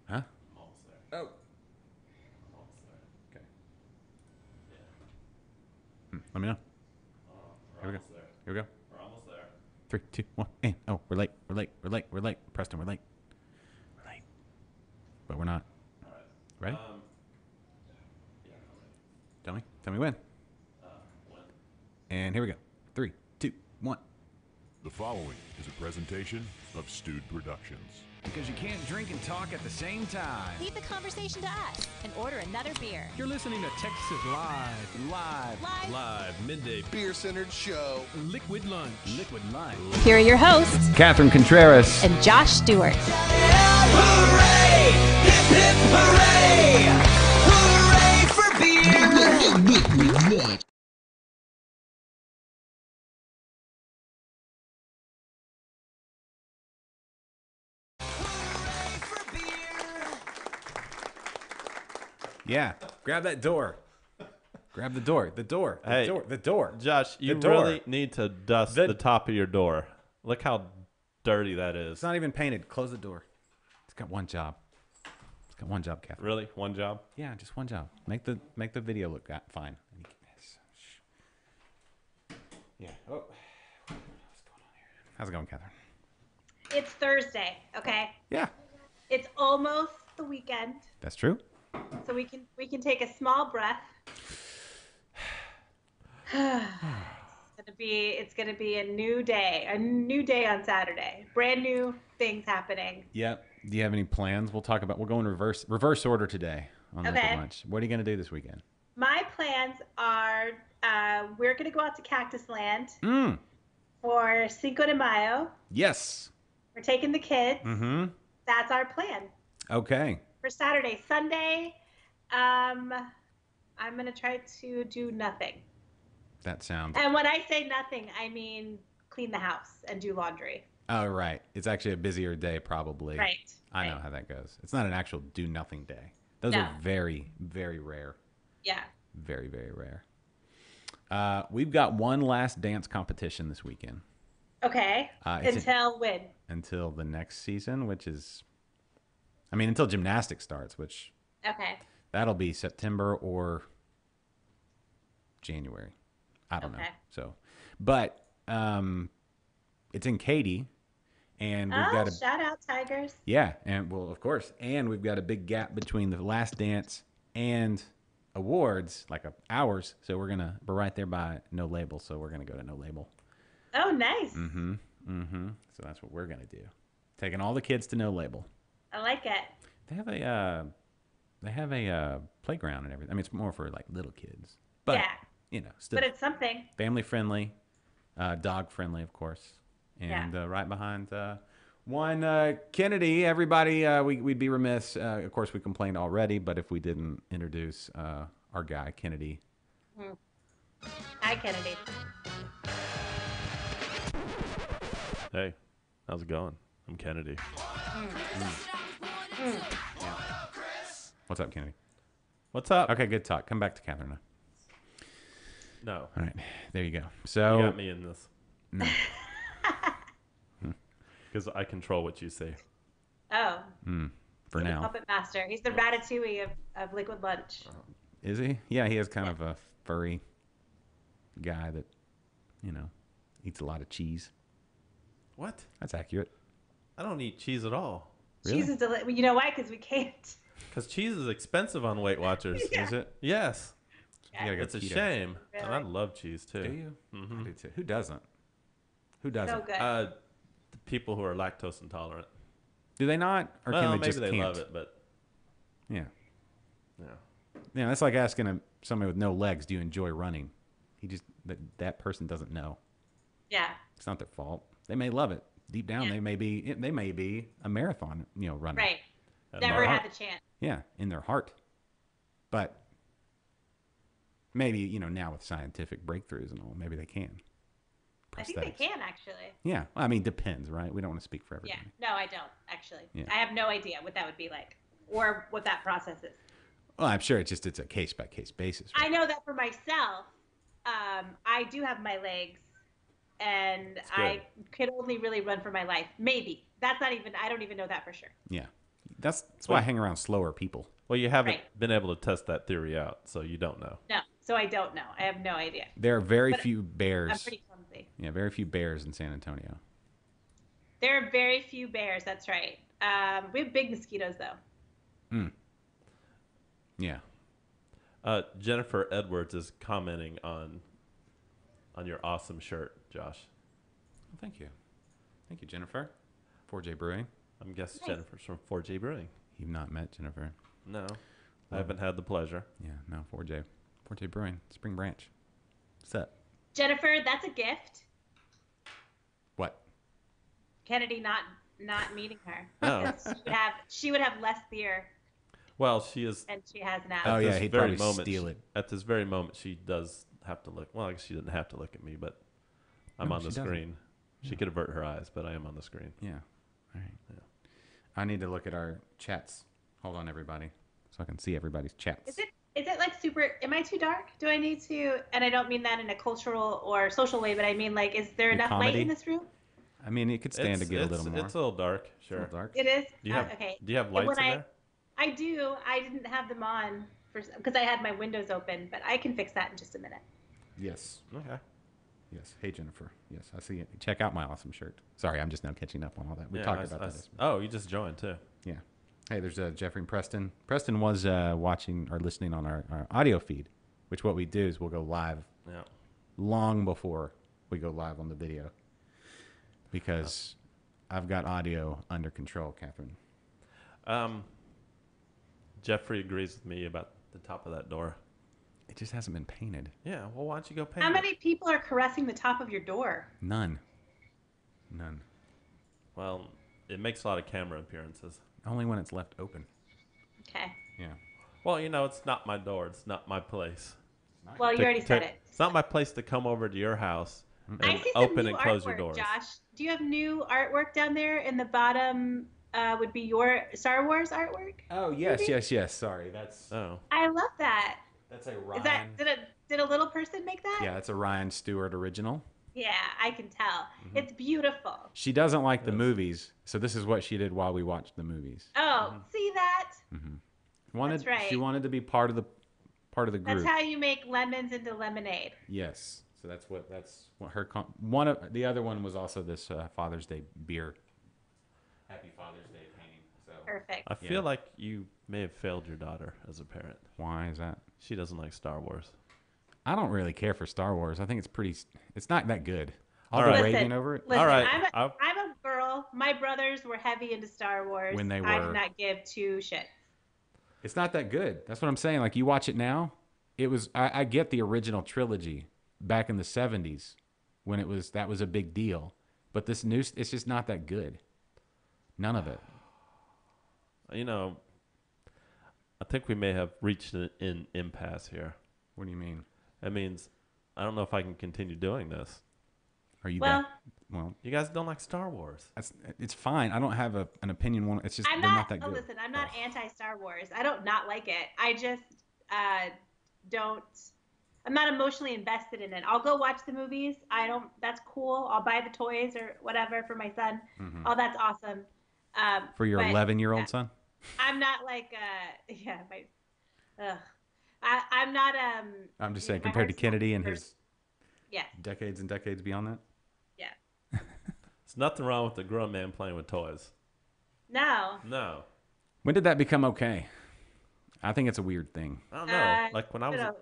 Huh? Almost there. Oh. Almost there. Okay. Yeah. Let me know. We're Here we go. almost there. Here we go. We're almost there. 3, 2, 1, and oh, we're late. We're late. We're late. We're late. Preston, we're late. We're late. But we're not. All right. Ready? Yeah, I'm ready. Tell me. Tell me when. When? And here we go. 3, 2, 1. The following is a presentation of Stewed Productions. Because you can't drink and talk at the same time. Leave the conversation to us and order another beer. You're listening to Texas Live. Live. Midday beer-centered show. Liquid Lunch. Liquid Lunch. Here are your hosts, Catherine Contreras. and Josh Stewart. Hooray! Hip hip hooray! Hooray for beer! Yeah. Grab that door. Grab the door. The door. The Hey. door. The door. Josh, you door. really need to dust The- the top of your door. Look how dirty that is. It's not even painted. Close the door. It's got one job. It's got one job, Catherine. Really? One job? Yeah, just one job. Make the video look fine. Yeah. Oh. What's going on here? How's it going, Catherine? It's Thursday, okay? Yeah. It's almost the weekend, That's true. so we can take a small breath. It's gonna be a new day on Saturday. Brand new things happening. Yep. Do you have any plans? We'll go in reverse order today on Liquid Okay. Lunch. What are you gonna do this weekend? My plans are we're gonna go out to Cactus Land for Cinco de Mayo. Yes. We're taking the kids. Mm-hmm. That's our plan Okay. for Saturday. Sunday, I'm gonna try to do nothing. That sounds. And when I say nothing, I mean clean the house and do laundry. Oh, right. It's actually a busier day, probably. Right. I know right. how that goes. It's not an actual do nothing day. Those No. are very, very rare. Yeah. Very, very rare. We've got one last dance competition this weekend Okay. It's Until when? until the next season, which is, until gymnastics starts, which Okay. that'll be September or January. I don't know. Okay. So, but it's in Katy, and we've got Shout out Tigers. yeah, and well, of course, and we've got a big gap between the last dance and awards, like hours. So we're right there by No Label. So we're gonna go to No Label. Oh, nice. So that's what we're gonna do. Taking all the kids to No Label. I like it. They have a playground and everything. It's more for like little kids, but Yeah. Still But it's something. family friendly, dog friendly, of course, and Yeah. right behind one Kennedy. Everybody, we'd be remiss. Of course, we complained already, but if we didn't introduce our guy Kennedy. Hi, Kennedy. Hey, how's it going? I'm Kennedy. What's up, Kennedy? What's up? Okay, good talk. Come back to Catherine now. No, All right, there you go. you So got me in this. no. Because I control what you say. Oh. For He's the now, puppet master. He's the Ratatouille of Liquid Lunch. is he? Yeah, he is kind of a furry guy that eats a lot of cheese. What? That's accurate. I don't eat cheese at all. Really? Cheese is You know why? Because we can't. Because cheese is expensive on Weight Watchers. Is it? Yes. You gotta go It's a keto. shame. Really? And I love cheese too. Do you? I do too. Who doesn't? Who doesn't? So good. The people who are lactose intolerant. Do they not, or Well, can they maybe just they can't? love it, but Yeah. yeah. Yeah, that's like asking somebody with no legs, do you enjoy running? That person doesn't know. Yeah. It's not their fault. They may love it. Deep down, Yeah. they may be a marathon, runner. Right. And Never Mark- had the chance. Yeah, in their heart. But maybe, now with scientific breakthroughs and all, maybe they can. I think they Prosthetics. can, actually. Yeah, depends, right? We don't want to speak for Yeah. everybody. No, I don't, actually. Yeah. I have no idea what that would be like or what that process is. Well, I'm sure it's a case by case basis. Right? I know that for myself, I do have my legs, and I could only really run for my life. Maybe. That's not even, I don't even know that for sure. Yeah. That's why I hang around slower people. Well, you haven't Right. been able to test that theory out, so you don't know. No, so I don't know. I have no idea. There are very But few I'm bears. pretty clumsy. Yeah, very few bears in San Antonio. There are very few bears. That's right. We have big mosquitoes though. Yeah. Jennifer Edwards is commenting on your awesome shirt, Josh. Well, thank you. Thank you, Jennifer. 4J Brewing. I'm guessing Nice. Jennifer's from 4J Brewing. You've not met Jennifer. No, I haven't had the pleasure. Yeah, no, 4J. 4J Brewing. Spring Branch. What's up? Jennifer, that's a gift. What? Kennedy not meeting her. Oh. She would have less beer Well, she is. than she has now. Oh, at yeah, this he'd very probably moment, steal it. At this very moment, she does have to look. Well, I guess she didn't have to look at me, but I'm No, on the she doesn't. screen. She could avert her eyes, but I am on the screen. Yeah. All right. Yeah. I need to look at our chats. Hold on, everybody, so I can see everybody's chats. Is it like super? Am I too dark? Do I need to? And I don't mean that in a cultural or social way, but I mean like, is there Your enough light comedy? in this room? I mean, it could stand to get a little more. It's a little dark, It's a sure. little dark. It is. Do you have okay. Do you have And lights when in there? I do. I didn't have them on because I had my windows open, but I can fix that in just a minute. Yes. Okay. Yes. Hey, Jennifer. Yes, I see it. Check out my awesome shirt. Sorry, I'm just now catching up on all that. We Yeah, talked I- about I- that. Oh, you just joined too. Yeah. Hey, there's Jeffrey and Preston. Preston was watching or listening on our audio feed, which what we do is we'll go live Yeah. long before we go live on the video because I've got audio under control, Catherine. Jeffrey agrees with me about the top of that door. It just hasn't been painted. Yeah. Well, why don't you go paint How it? many people are caressing the top of your door? None. Well, it makes a lot of camera appearances. Only when it's left open. Okay. Yeah. Well, it's not my door. It's not my place. Well, you already said it. It's not my place to come over to your house I and see some open new and close artwork, your doors. Josh. Do you have new artwork down there? In the bottom would be your Star Wars artwork. Oh yes. Sorry, that's Oh. I love that. that's a Is Ryan. that did a little person make that? Yeah, that's a Ryan Stewart original. Yeah, I can tell. Mm-hmm. It's beautiful. She doesn't like the movies, so this is what she did while we watched the movies. Oh, see that? Wanted That's right. She wanted to be part of the group. That's how you make lemons into lemonade. Yes. So that's what her one of the other one was also this Father's Day beer. Happy Father's Day painting. So Perfect. I feel like you may have failed your daughter as a parent. why is that? She doesn't like Star Wars. I don't really care for Star Wars. I think it's not that good. I'll All go right. raving over it. Listen, All right, I'm a girl. My brothers were heavy into Star Wars. When they I were. did not give two shits. It's not that good. That's what I'm saying. Like you watch it now, it was. I get the original trilogy back in the '70s when that was a big deal, but this new it's just not that good. None of it. I think we may have reached an impasse here. What do you mean? That means I don't know if I can continue doing this. Are you Well, back? Well, You guys don't like Star Wars. it's fine. I don't have an opinion on it. It's just I'm they're not. not that good. Listen, I'm not anti Star Wars. I don't not like it. I just don't. I'm not emotionally invested in it. I'll go watch the movies. I don't. That's cool. I'll buy the toys or whatever for my son. Oh, that's awesome. For your but 11-year-old yeah. son? I'm not like yeah. I'm not I'm just you know, saying, my compared to heart's not Kennedy and for- his Yes. decades and decades beyond that. Yeah. There's nothing wrong with a grown man playing with toys. No. No. When did that become okay? I think it's a weird thing. I don't know. Like when I was. a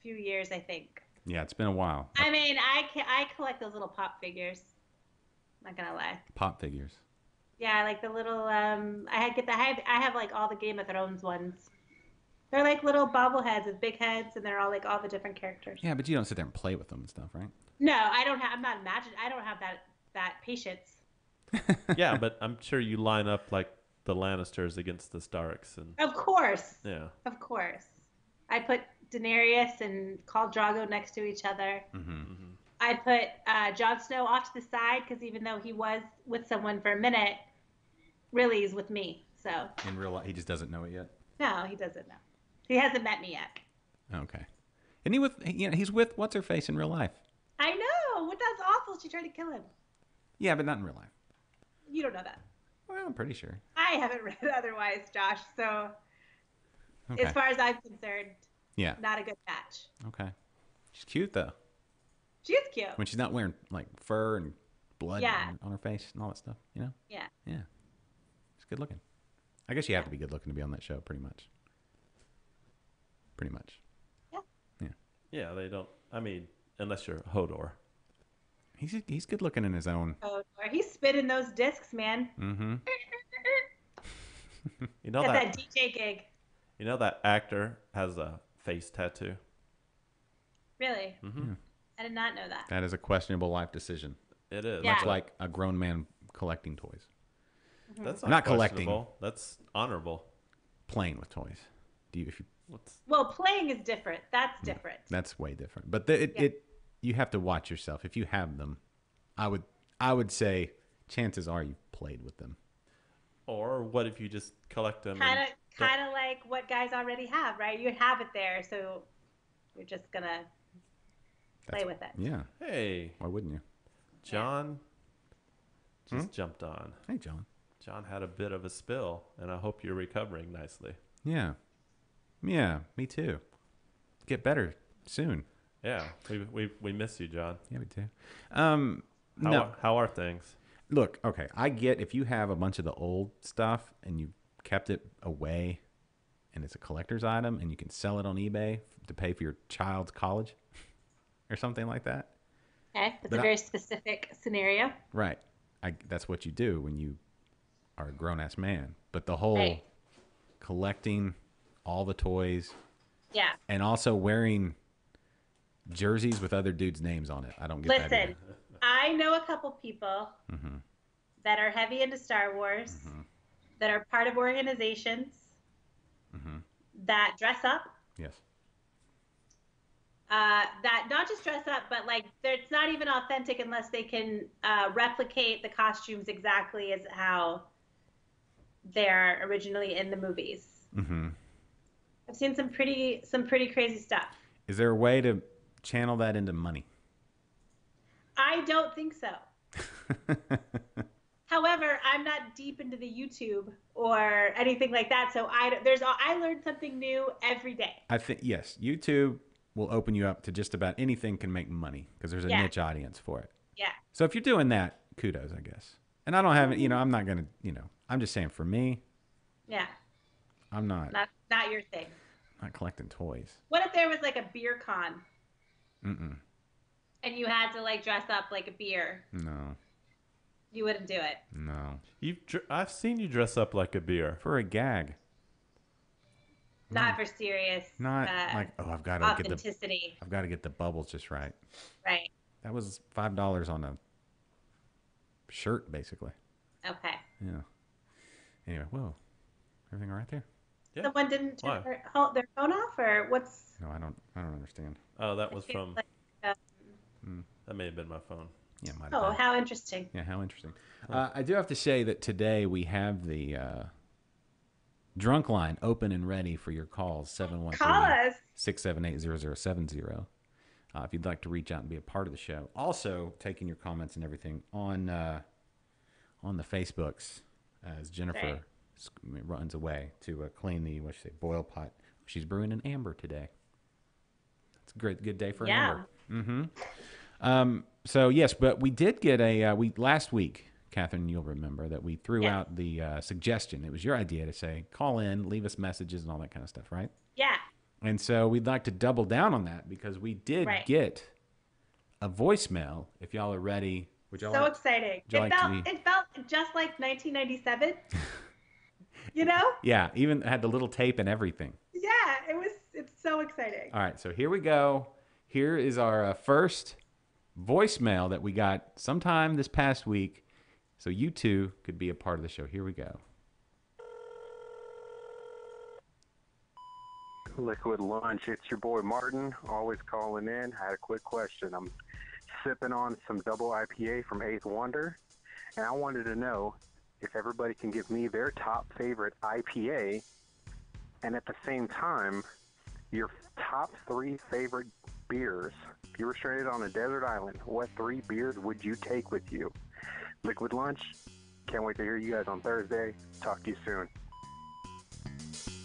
few years, I think. Yeah, it's been a while. I mean, I collect those little pop figures. Not gonna lie. Pop figures. Yeah, like the little I have like all the Game of Thrones ones. They're like little bobbleheads with big heads, and they're all like all the different characters. Yeah, but you don't sit there and play with them and stuff, right? No, I don't have. I don't have that patience. Yeah, but I'm sure you line up like the Lannisters against the Starks, and Of course. yeah. Of course. I put Daenerys and Khal Drogo next to each other. I put Jon Snow off to the side because even though he was with someone for a minute, really he's with me. So In real life, he just doesn't know it yet. no, he doesn't know. He hasn't met me yet. Okay. Isn't he with? He's with what's her face in real life. I know. What? That's awful. She tried to kill him. Yeah, but not in real life. You don't know that. Well, I'm pretty sure. I haven't read otherwise, Josh. So Okay. as far as I'm concerned, Yeah. not a good match. Okay. She's cute though. She is cute. When she's not wearing like fur and blood Yeah. on her face and all that stuff, you know? Yeah. Yeah. She's good looking. I guess you have to be good looking to be on that show, pretty much. Pretty much. Yeah, they don't. I mean, unless you're Hodor. He's good looking in his own. Oh, he's spinning those discs, man. Mm-hmm. You know Got that. that DJ gig. You know that actor has a face tattoo. Really? Mm-hmm. I did not know that. That is a questionable life decision. It is. Yeah. Much like a grown man collecting toys, That's Not collecting. questionable. That's honorable. playing with toys. If you, What's Well, playing is different. That's different. that's way different. But Yeah. you have to watch yourself. If you have them, I would say chances are you've played with them. or what if you just collect them? Kind and of like what guys already have, right? You have it there, so you're just gonna play with it. Yeah. Hey, Why wouldn't you? John Hmm? just jumped on. Hey, John. John had a bit of a spill, and I hope you're recovering nicely. Yeah. Yeah. Me too. Get better soon. Yeah, we miss you, John. Yeah, me too. How are things? Look, okay, I get if you have a bunch of the old stuff and you kept it away and it's a collector's item and you can sell it on eBay to pay for your child's college or something like that. Okay, that's But a very specific scenario. Right. That's what you do when you are a grown-ass man. But the whole Right. collecting all the toys Yeah. and also wearing jerseys with other dudes' names on it. I don't get that Listen, either. I know a couple people Mm-hmm. that are heavy into Star Wars, that are part of organizations Mm-hmm. that dress up. Yes. That not just dress up, but like it's not even authentic unless they can replicate the costumes exactly as how they're originally in the movies. Mm-hmm. I've seen some pretty crazy stuff. Is there a way to channel that into money? I don't think so. However, I'm not deep into the YouTube or anything like that, so I learn something new every day. I think yes, YouTube will open you up to just about anything can make money because there's a Yeah. niche audience for it. Yeah. So if you're doing that, kudos, I guess. And I don't have it, I'm not gonna, I'm just saying for me, Yeah. I'm not Not your thing. collecting toys. What if there was like a beer con Mm-mm. and you had to like dress up like a beer? No, You wouldn't do it. no. I've seen you dress up like a beer. For a gag, Not for serious. not like I've got to authenticity. get the bubbles just right. Right. That was $5 on a shirt, basically. Okay. Yeah. Anyway, whoa, everything all right there? Yeah. Someone didn't turn Why? their phone off, or what's? No, I don't understand. Oh, that was It's from. like, That may have been my phone. Yeah, might have oh, been. how interesting. Yeah, how interesting. I do have to say that today we have the drunk line open and ready for your calls, Call 713 us. 678 0070. If you'd like to reach out and be a part of the show. Also, taking your comments and everything on the Facebooks as Jennifer Right. runs away to clean the, boil pot. She's brewing an amber today. It's a good day for an Yeah. amber. Mm-hmm. So yes, but we did get last week, Catherine, you'll remember that we threw Yes. out the suggestion. It was your idea to say, call in, leave us messages and all that kind of stuff, right? Yeah. And so we'd like to double down on that because we did Right. get a voicemail. If y'all are ready, would y'all So like, exciting. would you like to It felt just like 1997. You know? Yeah, even had the little tape and everything. Yeah, it's so exciting. All right, so here we go. Here is our first voicemail that we got sometime this past week. So you two could be a part of the show. Here we go. Liquid Lunch, it's your boy Martin, always calling in. I had a quick question. I'm sipping on some double IPA from Eighth Wonder, and I wanted to know if everybody can give me their top favorite IPA, and at the same time, your top 3 favorite beers. If you were stranded on a desert island, what 3 beers would you take with you? Liquid Lunch, Can't wait to hear you guys on Thursday. Talk to you soon.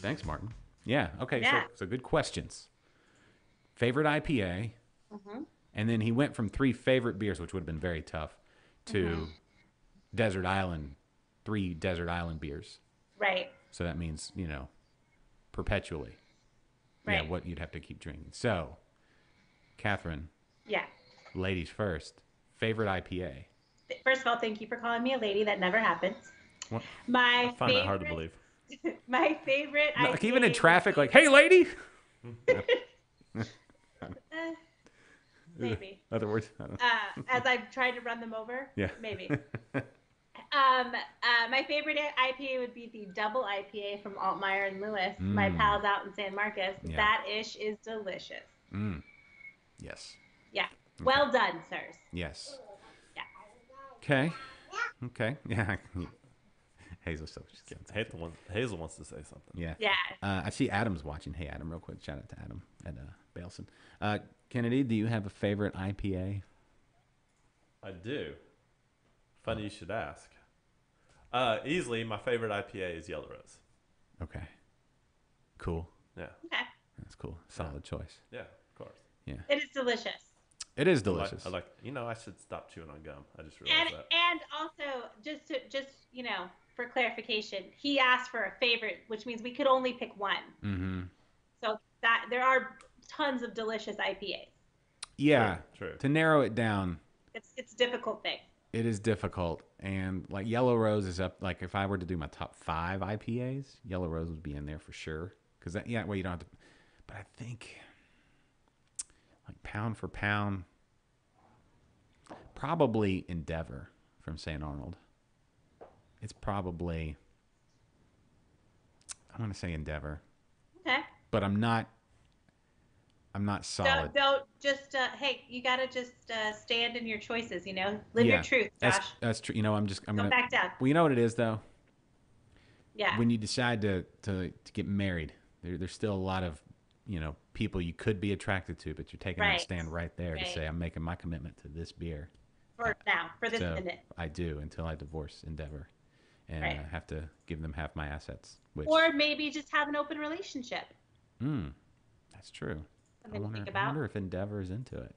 Thanks, Martin. Yeah. Okay. Yeah. So good questions. Favorite IPA, Mm-hmm. and then he went from 3 favorite beers, which would have been very tough, to Mm-hmm. Desert Island, 3 Desert Island beers. Right. So that means, perpetually. Right. Yeah, what you'd have to keep drinking. So, Catherine, Yeah. ladies first. Favorite IPA. First of all, thank you for calling me a lady. That never happens. What? My I find that hard to favorite- believe. My favorite No, IPA. like even in traffic, like, hey, lady. Maybe. Other words. I don't know. As I've tried to run them over. Yeah. Maybe. My favorite IPA would be the double IPA from Altmeyer and Lewis. My pals out in San Marcos. Yeah. That ish is delicious. Yes. Yeah. Well done, sirs. Yes. Yeah. Okay. Yeah. Hazel's so just kidding. Hazel wants to say something. Yeah. Yeah. I see Adam's watching. Hey, Adam, real quick. Shout out to Adam at Bailson. Kennedy, do you have a favorite IPA? I do. Funny you should ask. Easily, my favorite IPA is Yellow Rose. Okay. Cool. Yeah. Okay. That's cool. Solid choice. Yeah, of course. It is delicious. It is delicious. I should stop chewing on gum. I just realized that. And also, just for clarification, he asked for a favorite, which means we could only pick one. Mm-hmm. So that there are tons of delicious IPAs. Yeah. True. To narrow it down, It's a difficult thing. it is difficult. And like Yellow Rose is up. Like if I were to do my top 5 IPAs, Yellow Rose would be in there for sure. Because that, you don't have to. But I think, like pound for pound, probably Endeavor from St. Arnold. It's probably, I'm going to say Endeavor. Okay. But I'm not solid. Don't just hey, you gotta just stand in your choices. Live your truth, Josh. That's true. I'm Don't gonna back down. Well, you know what it is though. Yeah. When you decide to get married, there's still a lot of people you could be attracted to, but you're taking that Right. stand right there to Right. say I'm making my commitment to this beer. For now, for this So minute. I do until I divorce Endeavor, and Right. I have to give them half my assets. Which Or maybe just have an open relationship. that's true. Something to think I about. wonder if Endeavor is into it.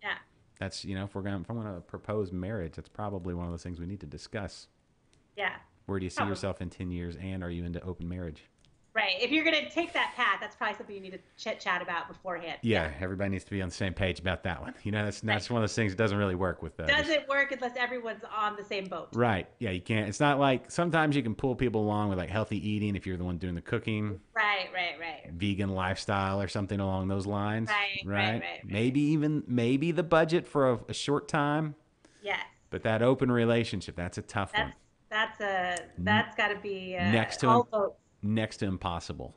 Yeah. That's if I'm gonna propose marriage, that's probably one of those things we need to discuss. Yeah. Where do you see Probably. yourself in 10 years, and are you into open marriage? Right. If you're gonna take that path, that's probably something you need to chit chat about beforehand. Yeah, everybody needs to be on the same page about that one. That's one of those things that doesn't really work with Doesn't work unless everyone's on the same boat. Right. Yeah, you can't. It's not like sometimes you can pull people along with like healthy eating if you're the one doing the cooking, Right. vegan lifestyle or something along those lines. Right. Maybe the budget for a short time, Yes. but that open relationship, that's a tough one. That's got to be Next to all votes. Next to impossible.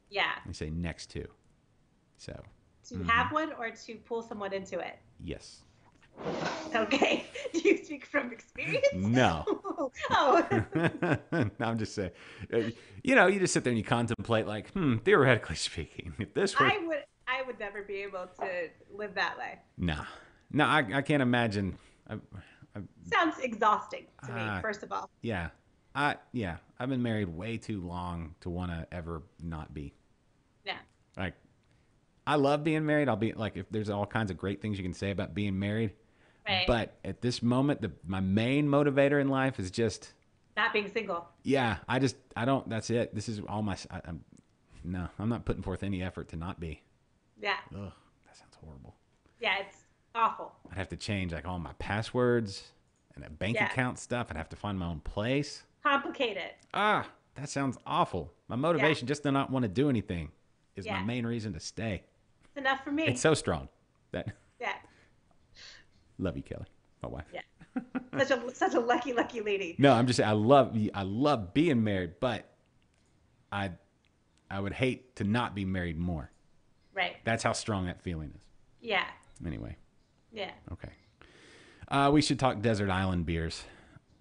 Yeah. I say next to. So, To have one or to pull someone into it. yes. Okay. Do you speak from experience? No. Oh. No, I'm just saying. You just sit there and you contemplate, like, theoretically speaking, if this were. I would never be able to live that way. No, I can't imagine. Sounds exhausting to me, first of all. Yeah, I've been married way too long to want to ever not be. Yeah. Like, I love being married. I'll be like, if there's all kinds of great things you can say about being married, Right. but at this moment, my main motivator in life is just, Not being single. yeah, I don't. That's it. This is all my. I'm not putting forth any effort to not be. Yeah. Ugh, that sounds horrible. Yeah, it's awful. I'd have to change like all my passwords and a bank Yeah. account stuff. I'd have to find my own place. Complicated. That sounds awful. My motivation just to not want to do anything is my Yeah. main reason to stay. It's enough for me. It's so strong. That Yeah. love you, Kelly, my wife. Yeah. Such a lucky lady. No, I'm just saying I love being married, but I would hate to not be married more. Right. That's how strong that feeling is. Yeah. Anyway, Yeah. okay. We should talk desert island beers.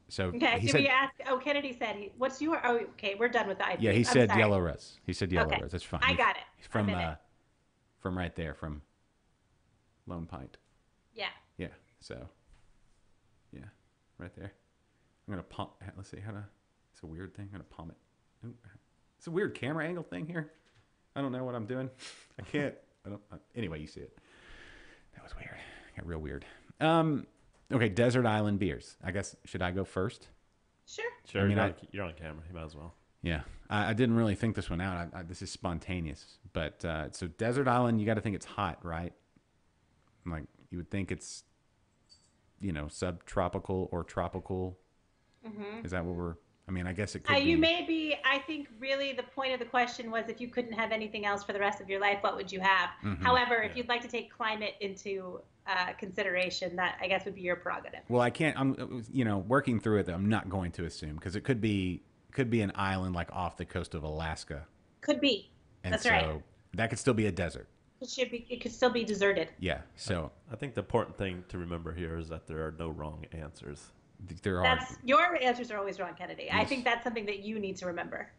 So Okay. he Did said, we ask? Oh, Kennedy said, "What's your?" Oh, okay. We're done with the IPA. yeah, he I'm said sorry. Yellow Rose. He said Yellow Okay. Rose. That's fine. I got it. He's from I'm in it. from right there, from Lone Pint. Yeah. Yeah. So, yeah, right there. I'm gonna palm. Let's see how to. It's a weird thing. I'm gonna palm it. Ooh, it's a weird camera angle thing here. I don't know what I'm doing. I can't. I don't. Anyway, you see it. That was weird. Got real weird. Okay, desert island beers. I guess should I go first? Sure. Sure, I mean, you're on camera. You might as well. Yeah, I didn't really think this one out. This is spontaneous, but so desert island, you got to think it's hot, right? Like you would think it's, subtropical or tropical. Is that what we're? I mean, I guess it could be. You may be. I think really the point of the question was if you couldn't have anything else for the rest of your life, what would you have? However, if you'd like to take climate into consideration, that I guess would be your prerogative. Well, I can't. I'm, working through it. Though, I'm not going to assume because it could be an island like off the coast of Alaska. Could be. And That's so right. That could still be a desert. It could still be deserted. Yeah. So I think the important thing to remember here is that there are no wrong answers. there are. Your answers are always wrong, Kennedy. I think that's something that you need to remember.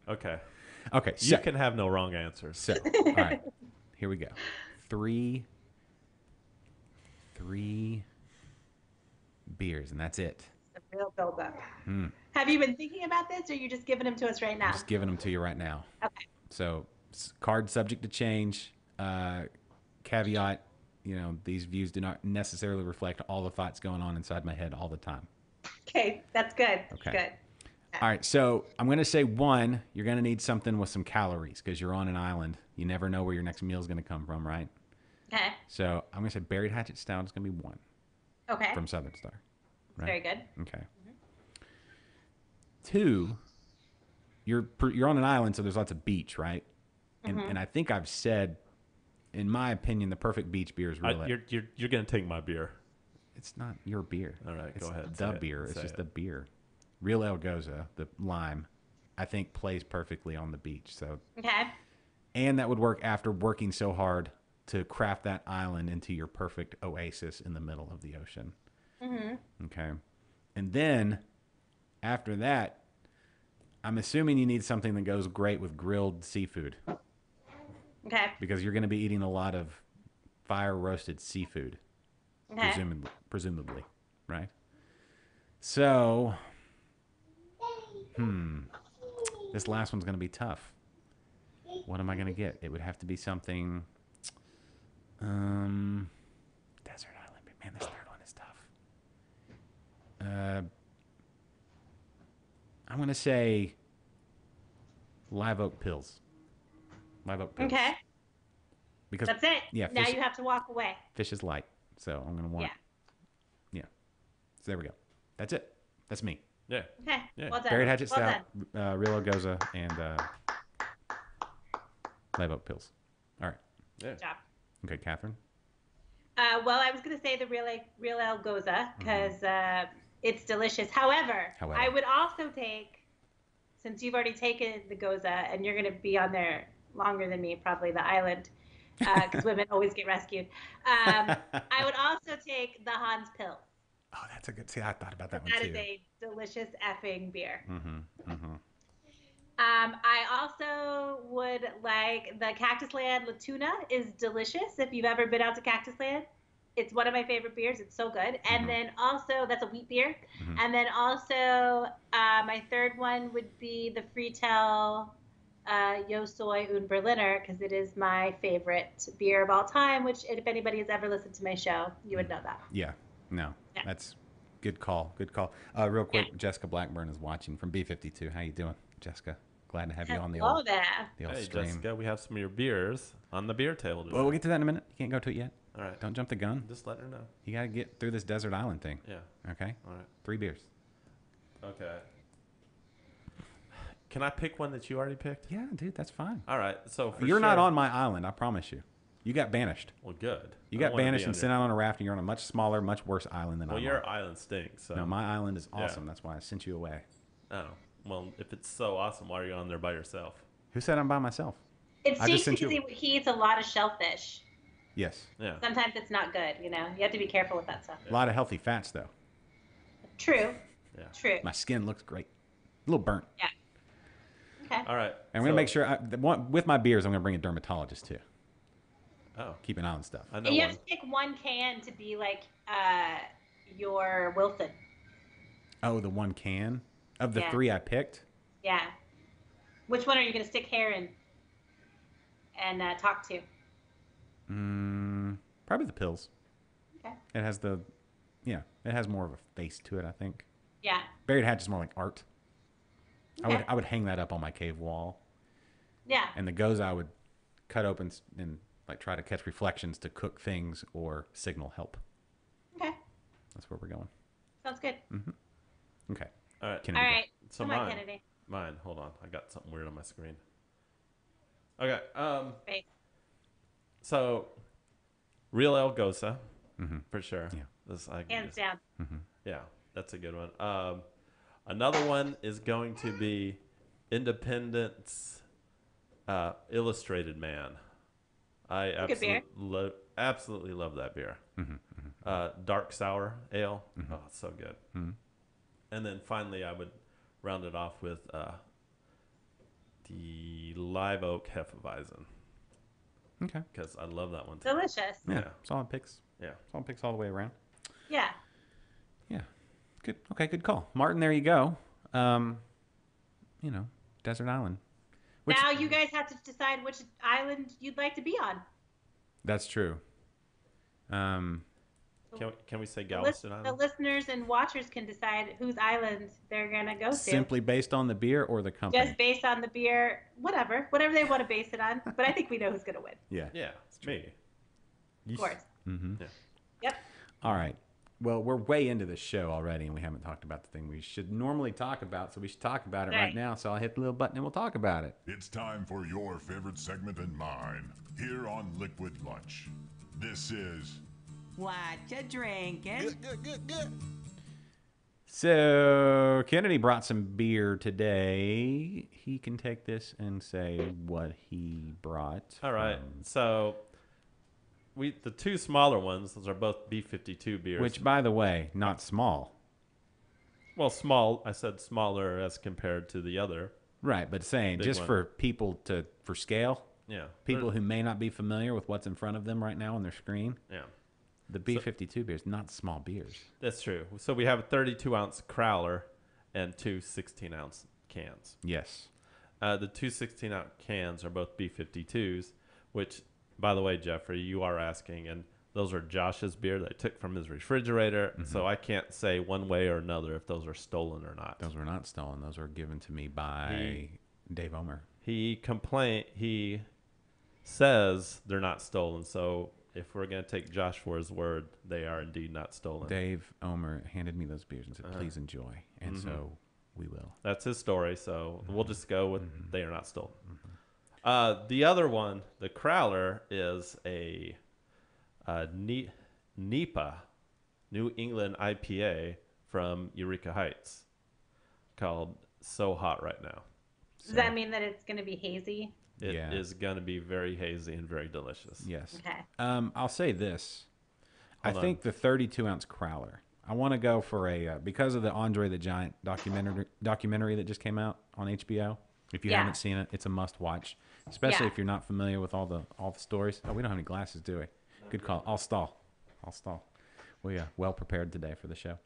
Okay. Okay. You can have no wrong answers. So, all right. Here we go. Three beers, and that's it. The real buildup. Have you been thinking about this, or are you just giving them to us right now? I'm just giving them to you right now. Okay. So, card subject to change. Caveat, these views do not necessarily reflect all the thoughts going on inside my head all the time. Okay, that's good. Okay. Good. All right, so I'm going to say one, you're going to need something with some calories because you're on an island. You never know where your next meal is going to come from, right? Okay. So I'm going to say Buried Hatchet Stout is going to be one. Okay. From Southern Star. Right? Very good. Okay. Two, you're on an island, so there's lots of beach, right? And I think I've said, in my opinion, the perfect beach beer is real. You're gonna take my beer. It's not your beer. All right, it's go ahead. The beer. It's just the beer. Real El Goza, the lime, I think plays perfectly on the beach. So. Okay. And that would work after working so hard to craft that island into your perfect oasis in the middle of the ocean. Okay. And then after that, I'm assuming you need something that goes great with grilled seafood. Okay. Because you're going to be eating a lot of fire roasted seafood. Okay. Presumably, right? So, this last one's going to be tough. What am I going to get? It would have to be something. Desert Island. Man, this third one is tough. I'm going to say Live Oak Pills. Live Oak Pills. Okay. Because that's it. Yeah. Now you have to walk away. Fish is light, so I'm going to want. Yeah. So there we go. That's it. That's me. Yeah. Okay. Yeah. Well done. Buried Hatchet well Stout, Real El Goza, and Live Oak Pills. All right. Yeah. Good job. Okay, Catherine. Well, I was going to say the Real El Goza because it's delicious. However, I would also take, since you've already taken the Goza and you're going to be on there longer than me, probably the island, because women always get rescued. I would also take the Hans Pills. Oh, that's a good. See, I thought about that one That too. is a delicious effing beer. Mm-hmm. I also would like the Cactus Land La Tuna is delicious. If you've ever been out to Cactus Land, it's one of my favorite beers. It's so good. And then also, that's a wheat beer. And then also, my third one would be the Freetel Yo Soy und Berliner, because it is my favorite beer of all time, which if anybody has ever listened to my show, you would know that. Yeah. No. Yeah. That's good call. Good call. Real quick, Jessica Blackburn is watching from B52. How you doing, Jessica? Glad to have you on the old there. Hey, stream. Jessica, we have some of your beers on the beer table today. Well, we'll get to that in a minute. You can't go to it yet. All right. Don't jump the gun. Just let her know. You got to get through this desert island thing. Yeah. Okay. All right. 3 beers. Okay. Can I pick one that you already picked? Yeah, dude, that's fine. All right. So for You're not sure- on my island, I promise you. You got banished. Well, good. You I got don't wanna banished be and on sent your- out on a raft, and you're on a much smaller, much worse island than Well, I'm your on. island stinks. So. No, my island is Yeah. awesome. That's why I sent you away. Oh. Well, if it's so awesome, why are you on there by yourself? Who said I'm by myself? It I stinks just sent because you- he eats a lot of shellfish. Yes. Yeah. Sometimes it's not good, you know. You have to be careful with that stuff. A lot of healthy fats, though. True. Yeah. True. My skin looks great. A little burnt. Yeah. Okay. All right. And I'm going to make sure, with my beers, I'm going to bring a dermatologist, too. Oh. Keep an eye on stuff. I know And you one. have to pick one can to be like your Wilson. Oh, the one can of the Yeah. 3 I picked. Yeah. Which one are you going to stick hair in and talk to? Probably the pills. Okay. It has it has more of a face to it, I think. Yeah. Buried Hatch is more like art. Okay. I would hang that up on my cave wall. Yeah. And the goza I would cut open and like try to catch reflections to cook things or signal help. Okay. That's where we're going. Sounds good. Okay. All right. Kennedy, All go. right. So Come on, mine. Kennedy. Mine. Hold on. I got something weird on my screen. Okay. Face. So, Real El Gosa, for sure. Yeah. This, I Hands down. Yeah, that's a good one. Another one is going to be Independence Illustrated Man. I Good beer. absolutely love that beer. Dark sour ale. Oh, it's so good. And then finally, I would round it off with the Live Oak Hefeweizen Okay. because I love that one too. Delicious. Yeah. Yeah. Solid picks. Yeah. Solid picks all the way around. Yeah. Yeah. Good. Okay, good call. Martin, there you go. Desert Island. Which, Now you guys have to decide which island you'd like to be on. that's true. Can we say The Galveston Island? listeners and watchers can decide whose island they're gonna go to. Simply based on the beer or the company? Just based on the beer, whatever they want to base it on. But I think we know who's gonna win. Yeah. Yeah, it's me. Of course. Yeah. Yep. All right. Well, we're way into the show already, and we haven't talked about the thing we should normally talk about, so we should talk about it right Right. now. So I'll hit the little button and we'll talk about it. It's time for your favorite segment and mine here on Liquid Lunch. This is What you drinking? Good. So Kennedy brought some beer today. He can take this and say what he brought. All right. from- So the two smaller ones, those are both B52 beers. Which, by the way, not small. well, small. I said smaller as compared to the other. Right, but saying Big just one. for people for scale, Yeah. people who may not be familiar with what's in front of them right now on their screen, Yeah. the B52 beers, not small beers. That's true. So we have a 32-ounce crowler and two 16-ounce cans. Yes. The two 16-ounce cans are both B52s, which, by the way, Jeffrey, you are asking, and those are Josh's beer that I took from his refrigerator, so I can't say one way or another if those are stolen or not. Those were not stolen. Those were given to me by Dave Omer. He says they're not stolen, so if we're going to take Josh for his word, they are indeed not stolen. Dave Omer handed me those beers and said, please enjoy. And so we will. That's his story, so we'll just go with they are not stolen. The other one, the Crowler, is a NEPA, New England IPA from Eureka Heights, called So Hot Right Now. Does that mean that it's gonna be hazy? It is Yeah. going to be very hazy and very delicious. Yes. Okay. I'll say this. Hold I on. think the 32-ounce Crowler. I want to go for because of the Andre the Giant documentary that just came out on HBO. If you Yeah. haven't seen it, it's a must-watch, especially Yeah. if you're not familiar with all the stories. Oh, we don't have any glasses, do we? Good call. I'll stall. We are well prepared today for the show.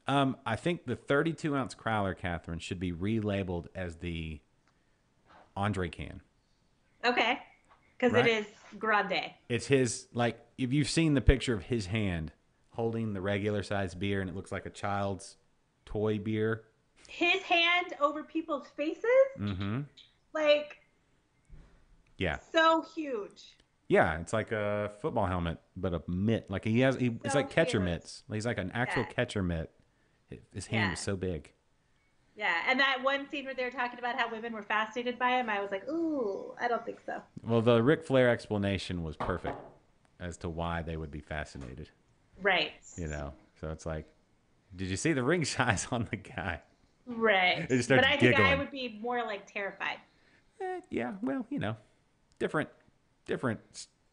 I think the 32-ounce Crowler, Catherine, should be relabeled as the Andre can. Okay. Because Right. it is grande. It's his, like, if you've seen the picture of his hand holding the regular size beer and it looks like a child's toy beer. His hand over people's faces, Mm-hmm. like Yeah. so huge. Yeah, it's like a football helmet, but a mitt. Like it's So like catcher cute. mitts. He's like an actual Yeah. catcher mitt. His hand Yeah. was so big. Yeah, and that one scene where they were talking about how women were fascinated by him, I was like, ooh, I don't think so. Well, the Ric Flair explanation was perfect as to why they would be fascinated. Right. You know, so it's like, did you see the ring size on the guy? Right. They just started But I think I giggling. would be more like terrified. Yeah, well, different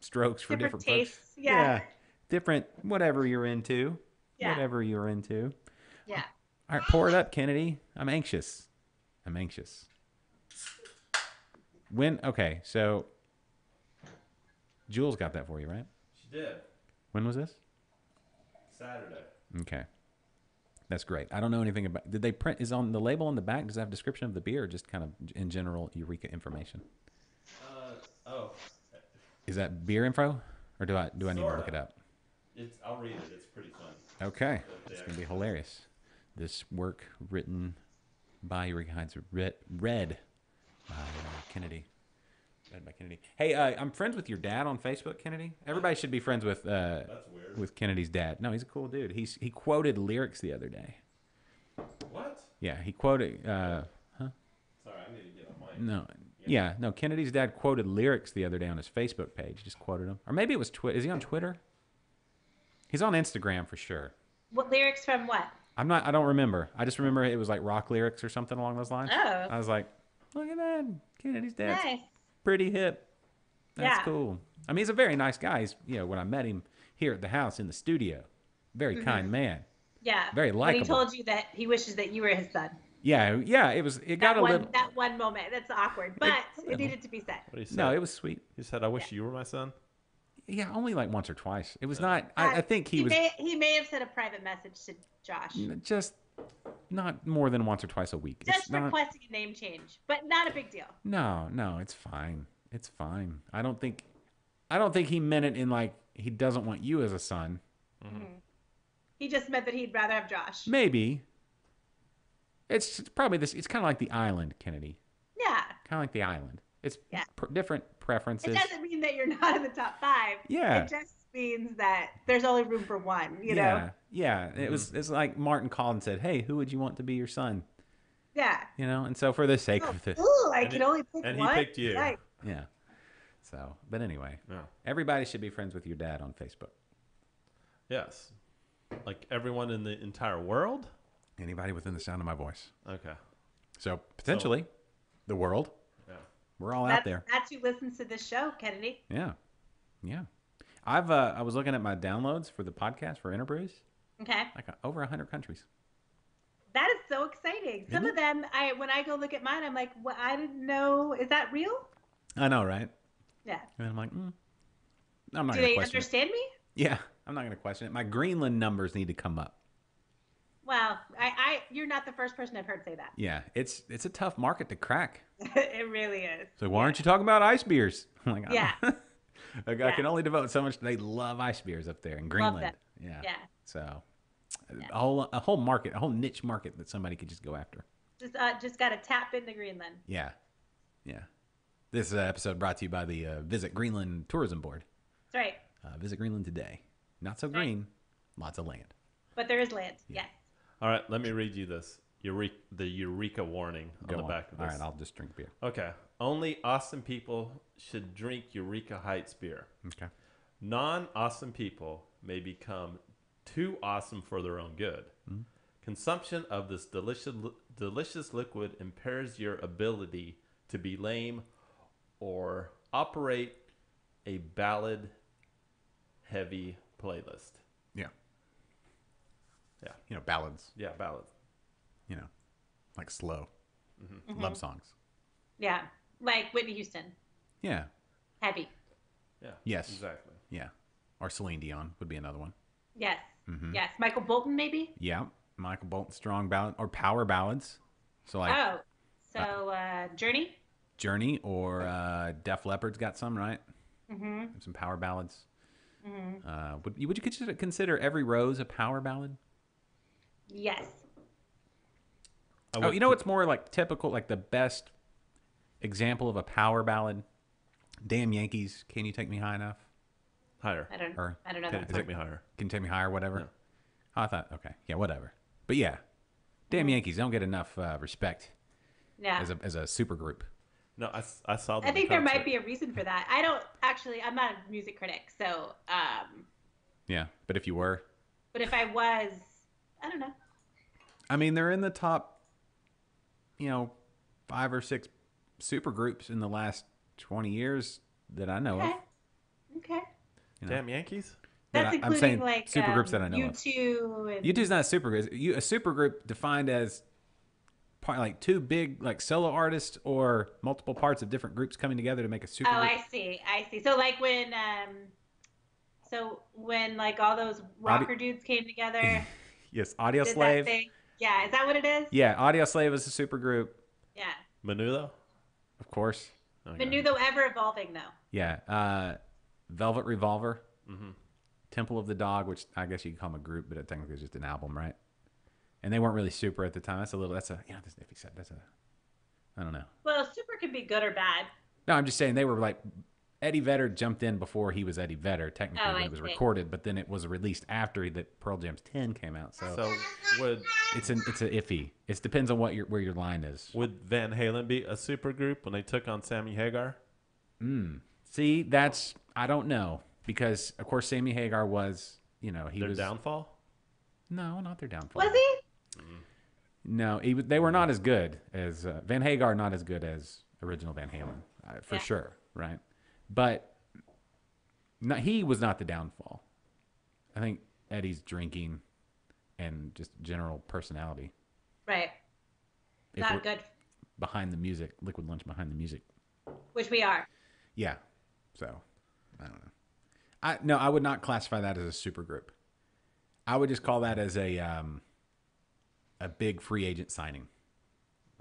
strokes for Different different folks. tastes. Yeah. Different, whatever you're into. Yeah. Whatever you're into. Yeah. All right, pour it up, Kennedy. I'm anxious. Okay, so Jules got that for you, right? She did. When was this? Saturday. Okay. That's great. I don't know anything about. Did they print? Is on the label on the back? Does it have a description of the beer, or just kind of in general Eureka information? Is that beer info, or do I need to look it up? I'll read it. It's pretty fun. Okay, it's gonna be hilarious. This work written by Eureka Heights, read by Kennedy. Read by Kennedy. Hey, I'm friends with your dad on Facebook, Kennedy. Everybody should be friends with That's weird. with Kennedy's dad. No, he's a cool dude. He quoted lyrics the other day. What? Yeah, he quoted. Sorry, I need to get on my. No. Yeah, no. Kennedy's dad quoted lyrics the other day on his Facebook page. Just quoted them, or maybe it was Twitter. Is he on Twitter? He's on Instagram for sure. What lyrics from what? I'm not. I don't remember. I just remember it was like rock lyrics or something along those lines. Oh. I was like, look at that. Kennedy's dad's Nice. pretty hip. That's Yeah. cool. I mean, he's a very nice guy. He's, when I met him here at the house in the studio, very kind man. Yeah. Very When he likable. told you that he wishes that you were his son. Yeah. It got a little. That one moment. That's awkward, but it needed to be said. What do you say? No, it was sweet. He said, "I wish you were my son." Yeah, only like once or twice. It was not. I think he was He may have sent a private message to Josh, just not more than once or twice a week. just It's not, requesting a name change, but not a big deal. No, it's fine. It's fine. I don't think he meant it in like he doesn't want you as a son. He just meant that he'd rather have Josh. Maybe. It's probably this. It's kind of like the island, Kennedy. Yeah. Kind of like the island. It's Yeah. different preferences. It doesn't mean that you're not in the top 5. Yeah. It just means that there's only room for one, you know? Yeah. It's like Martin called and said, "Hey, who would you want to be your son?" Yeah. And so for the sake of this, Ooh, I And can he- only pick and he one. picked you. Yikes. yeah. So, but anyway, Yeah. everybody should be friends with your dad on Facebook. Yes. Like everyone in the entire world. Anybody within the sound of my voice. Okay. So potentially, the world. Yeah. We're all out That's, there. that's who listens to this show, Kennedy. Yeah. I was looking at my downloads for the podcast for Interbrews, Okay. like over 100 countries. That is so exciting. Some of them, when I go look at mine, I'm like, well, I didn't know. Is that real? I know, right? Yeah. And I'm like, I'm not Do going to they question understand me? it. Yeah, I'm not going to question it. My Greenland numbers need to come up. Well, you're not the first person I've heard say that. Yeah, it's a tough market to crack. It really is. So why aren't you talking about ice beers? I'm like, Yeah. I can only devote so much. They love ice beers up there in Greenland. them. Yeah. Yeah. So a whole market, a whole niche market that somebody could just go after. Just got to tap into Greenland. Yeah. This episode brought to you by the Visit Greenland Tourism Board. That's right. Visit Greenland today. Not so green, lots of land. But there is land. Yes. All right. Let me read you this. The Eureka warning on the back of this. All right, I'll just drink beer. Okay. Only awesome people should drink Eureka Heights beer. Okay. Non-awesome people may become too awesome for their own good. Consumption of this delicious liquid impairs your ability to be lame or operate a ballad-heavy playlist. Yeah. Yeah. Ballads. Yeah, ballads. Like slow. Love songs. Yeah. Like Whitney Houston. Yeah. Heavy. Yeah. Yes. Exactly. Yeah. Or Celine Dion would be another one. Yes. Yes. Michael Bolton, maybe? Yeah. Michael Bolton, strong ballad or power ballads. So like Journey? Journey or Def Leppard's got some, right? Mm-hmm. Some power ballads. Mm-hmm. Would you consider Every Rose a power ballad? Yes. I would- What's more like typical, like the best example of a power ballad? Damn Yankees, Can You Take Me High Enough? Higher. I don't Or know that. Take me higher. Can You Take Me Higher, whatever? Yeah. Oh, I thought, okay. Yeah, whatever. But yeah, Damn Yankees don't get enough respect Yeah. as a super group. No, I saw them I think in there concert. might be a reason for that. I'm not a music critic, so, Yeah, but if you were, but if I was, I don't know. I mean, they're in the top, 5 or 6 super groups in the last 20 years that I know Okay. of. Okay. Damn Yankees? That That's I'm including saying like super groups that I know of. U2 and U2's not a super group. A super group defined as like 2 big like solo artists or multiple parts of different groups coming together to make a super Oh, group. I see. So like when like all those rocker dudes came together. Yes, Audio Did Slave. that thing. Yeah, is that what it is? Yeah, Audio Slave is a super group, Yeah. Menudo? of course. Okay. Menudo ever evolving though. Yeah, Velvet Revolver, Mm-hmm. Temple of the Dog, which I guess you could call them a group, but it technically is just an album, right? And they weren't really super at the time. That's if he said I don't know. Well, super can be good or bad. No, I'm just saying they were like Eddie Vedder jumped in before he was Eddie Vedder, technically Oh, when I it was see. recorded, but then it was released after that Pearl Jam's 10 came out. So, would it's a iffy. It depends on where your line is. would Van Halen be a super group when they took on Sammy Hagar? See, I don't know because of course Sammy Hagar was, Their downfall? No, not their downfall. Was he? No, they were not as good as Van Hagar, not as good as original Van Halen, for sure, right? But he was not the downfall. I think Eddie's drinking and just general personality. Right. Not good. Behind the music, Liquid Lunch behind the music. Which we are. Yeah. So, I don't know. I would not classify that as a super group. I would just call that as a big free agent signing.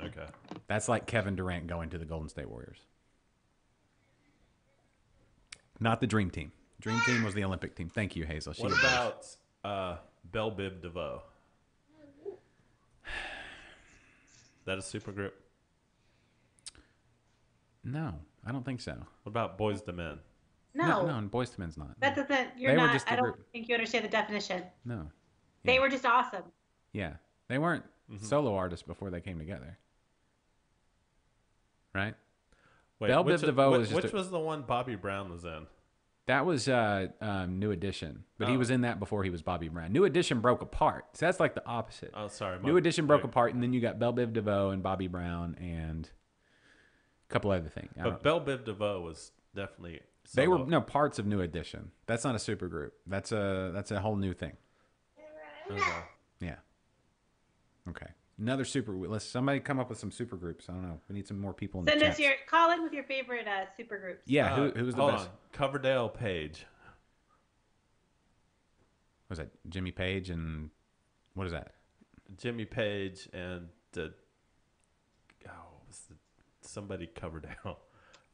Okay. That's like Kevin Durant going to the Golden State Warriors. Not the Dream Team. Dream Team was the Olympic team. Thank you, Hazel. What about Belle Biv DeVoe? That a super group? No, I don't think so. What about Boyz II Men? No. No, and Boyz II Men's not. That doesn't. You're They were not. just a I don't group. think you understand the definition. No. They were just awesome. Yeah. They weren't solo artists before they came together. Right? Wait, Belle which, Biv DeVoe was which just was the one Bobby Brown was in? That was New Edition, but he was in that before he was Bobby Brown. New Edition broke apart, so that's like the opposite. Oh, sorry. New Edition broke apart, and then you got Belle Biv DeVoe and Bobby Brown and a couple other things. But Belle Biv DeVoe was definitely. They were solo. parts of New Edition. That's not a super group. That's a whole new thing. Okay. Yeah. Okay. Another super. Let's somebody come up with some super groups. I don't know. We need some more people in Send the us chat. call in with your favorite super groups. Yeah. Who was the hold best? on. Coverdale Page. Was that Jimmy Page and what is that? Jimmy Page and somebody Coverdale.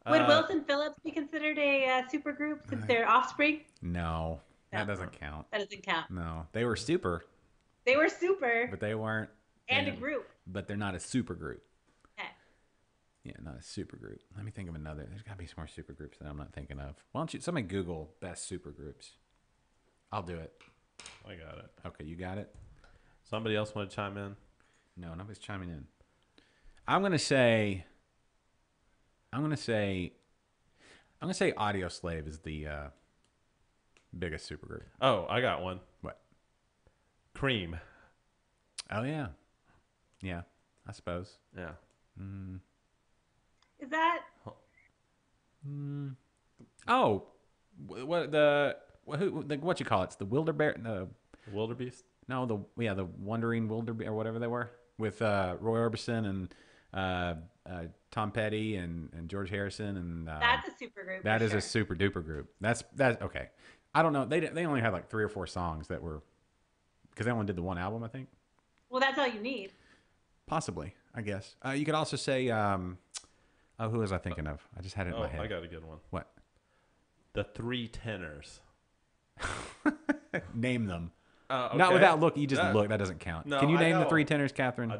Would Wilson Phillips be considered a super group since they're offspring? No, that doesn't count. That doesn't count. No, they were super, They were super but they weren't. and a group. But they're not a super group. Okay. Yeah, not a super group. Let me think of another. There's got to be some more super groups that I'm not thinking of. Why don't you somebody Google best super groups? I'll do it. I got it. Okay, you got it. Somebody else want to chime in? No, nobody's chiming in. I'm gonna say Audio Slave is the biggest super group. Oh, I got one. What? Cream. Oh yeah, yeah. I suppose. Yeah. Is that? Oh, what what you call it? It's the Wildebeest. The Wildebeest. No, the Wandering Wildebeest or whatever they were with Roy Orbison and Tom Petty and George Harrison and That's a super group. that for is sure. a super duper group. That's okay. I don't know. They only had like 3 or 4 songs that were because they only did the one album, I think. Well, that's all you need. Possibly, I guess. You could also say, who was I thinking of? I just had it in my head. I got a good one. What? The Three Tenors. Name them. Okay. Not without look. You just look. That doesn't count. No, Can you I name the know. 3 tenors, Catherine?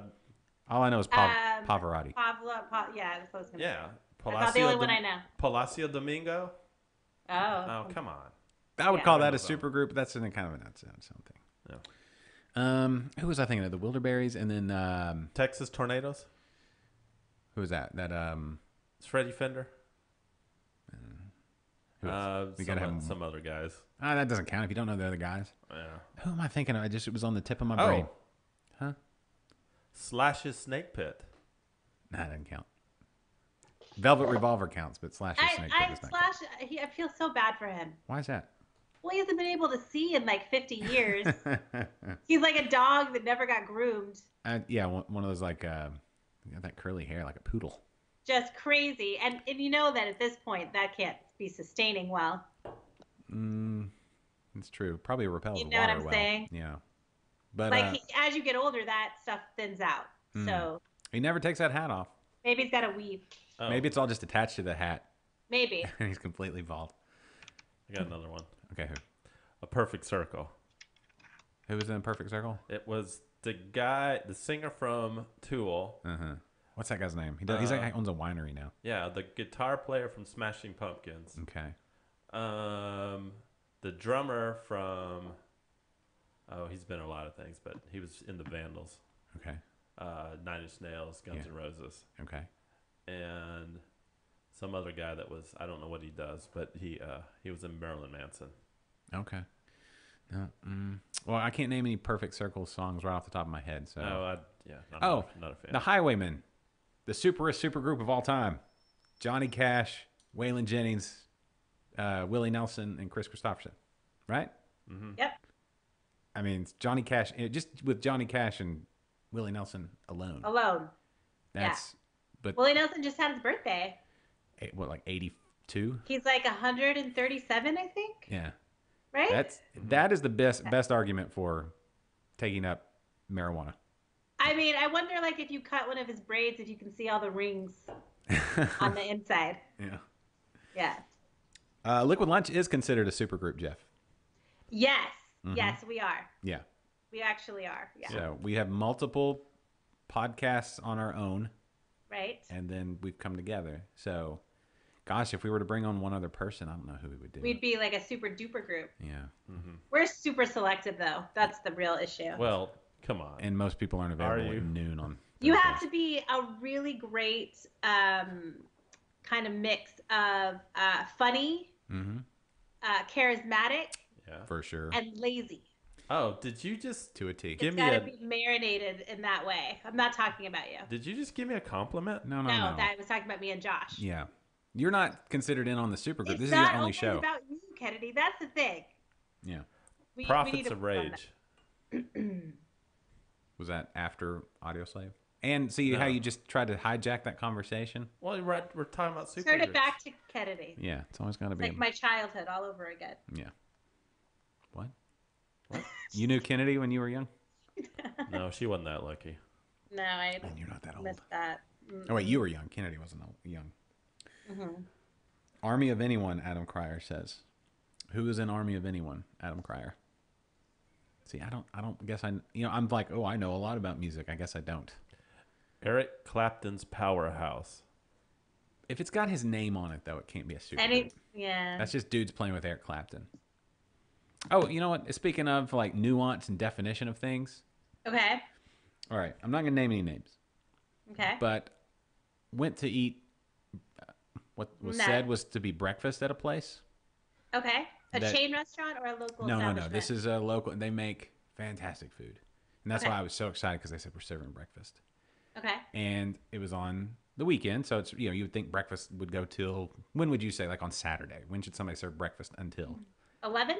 All I know is Pavarotti. Yeah, that's what I was gonna Yeah. say. That's the only one I know. Palacio Domingo. Oh. Oh, come on. I would Yeah. call that a super group. But that's in kind of a nut something. Yeah. Who was I thinking of? The Wilderberries, and then Texas Tornadoes. who was that? That It's Freddie Fender. who else? We gotta have some other guys. that doesn't count if you don't know the other guys. Yeah. Who am I thinking of? It was on the tip of my brain. Huh? Slash's Snake Pit. Nah, that doesn't count. Velvet Revolver counts, but Slash's Snake Pit does not count. Slash. I feel so bad for him. Why is that? Well, he hasn't been able to see in like 50 years. He's like a dog that never got groomed. Yeah, one of those like got that curly hair like a poodle. Just crazy. And you know that at this point, that can't be sustaining well. It's true. Probably repels You the know what water I'm well. saying? Yeah. But Like as you get older, that stuff thins out. So he never takes that hat off. maybe he's got a weave. Oh, Maybe it's all just attached to the hat, Maybe. and he's completely bald. I got another one. Okay, who? A Perfect Circle. Who was in Perfect Circle? It was the singer from Tool. What's that guy's name? He's like owns a winery now. Yeah, the guitar player from Smashing Pumpkins. Okay. The drummer from. Oh, he's been in a lot of things, but he was in the Vandals. Okay. Nine Inch Nails, Guns N' Roses, Okay. and some other guy that was, I don't know what he does, but he was in Marilyn Manson. Okay. No, well, I can't name any Perfect Circle songs right off the top of my head. So. Not a fan. The Highwaymen, the super group of all time: Johnny Cash, Waylon Jennings, Willie Nelson, and Chris Christopherson. Right? Yep. I mean, Johnny Cash, just with Johnny Cash and Willie Nelson alone. That's. But Willie Nelson just had his birthday. what, like 82? He's like 137, I think. Yeah. Right? That is the best argument for taking up marijuana. I mean, I wonder, like, if you cut one of his braids, if you can see all the rings on the inside. Yeah. Yeah. Liquid Lunch is considered a supergroup, Jeff. Yes. Yes, we are. Yeah. We actually are. Yeah. So we have multiple podcasts on our own, Right. and then we've come together. So, gosh, if we were to bring on one other person, I don't know who we would do. We'd be like a super duper group. Yeah. We're super selective, though. That's the real issue. Well, come on. And most people aren't available you? at noon on You Thursdays. have to be a really great kind of mix of funny, charismatic, Yeah. For sure. and lazy. Oh, did you just To a T. give It's me got to a? be marinated in that way. I'm not talking about you. Did you just give me a compliment? No. No, that I was talking about me and Josh. Yeah. You're not considered in on the supergroup. It's This is not the only always show. about you, Kennedy. That's the thing. Yeah. We need Prophets to of work on Rage. Was that after Audio Slave? And see how No. you just tried to hijack that conversation? Well, we're talking about that. supergroups. Turn it back to Kennedy. Yeah. It's always got to It's be. like my childhood all over again. Yeah. What? You knew Kennedy when you were young? No, she wasn't that lucky. No, I And you're not that old. missed that. Oh, wait, you were young. Kennedy wasn't young. Army of Anyone, Adam Cryer says. Who is in Army of Anyone? Adam Cryer. See, I don't guess I'm like, oh, I know a lot about music. I guess I don't. Eric Clapton's Powerhouse. If it's got his name on it, though, it can't be a super. Yeah. That's just dudes playing with Eric Clapton. Oh, you know what? Speaking of like nuance and definition of things. Okay. All right, I'm not gonna name any names, Okay. but went to eat. What was No. said was to be breakfast at a place. Okay. A That- chain restaurant or a local No. establishment? This is a local. They make fantastic food, and that's Okay. why I was so excited because they said we're serving breakfast, Okay. and it was on the weekend. So it's you would think breakfast would go till when would you say like on Saturday? When should somebody serve breakfast until? 11?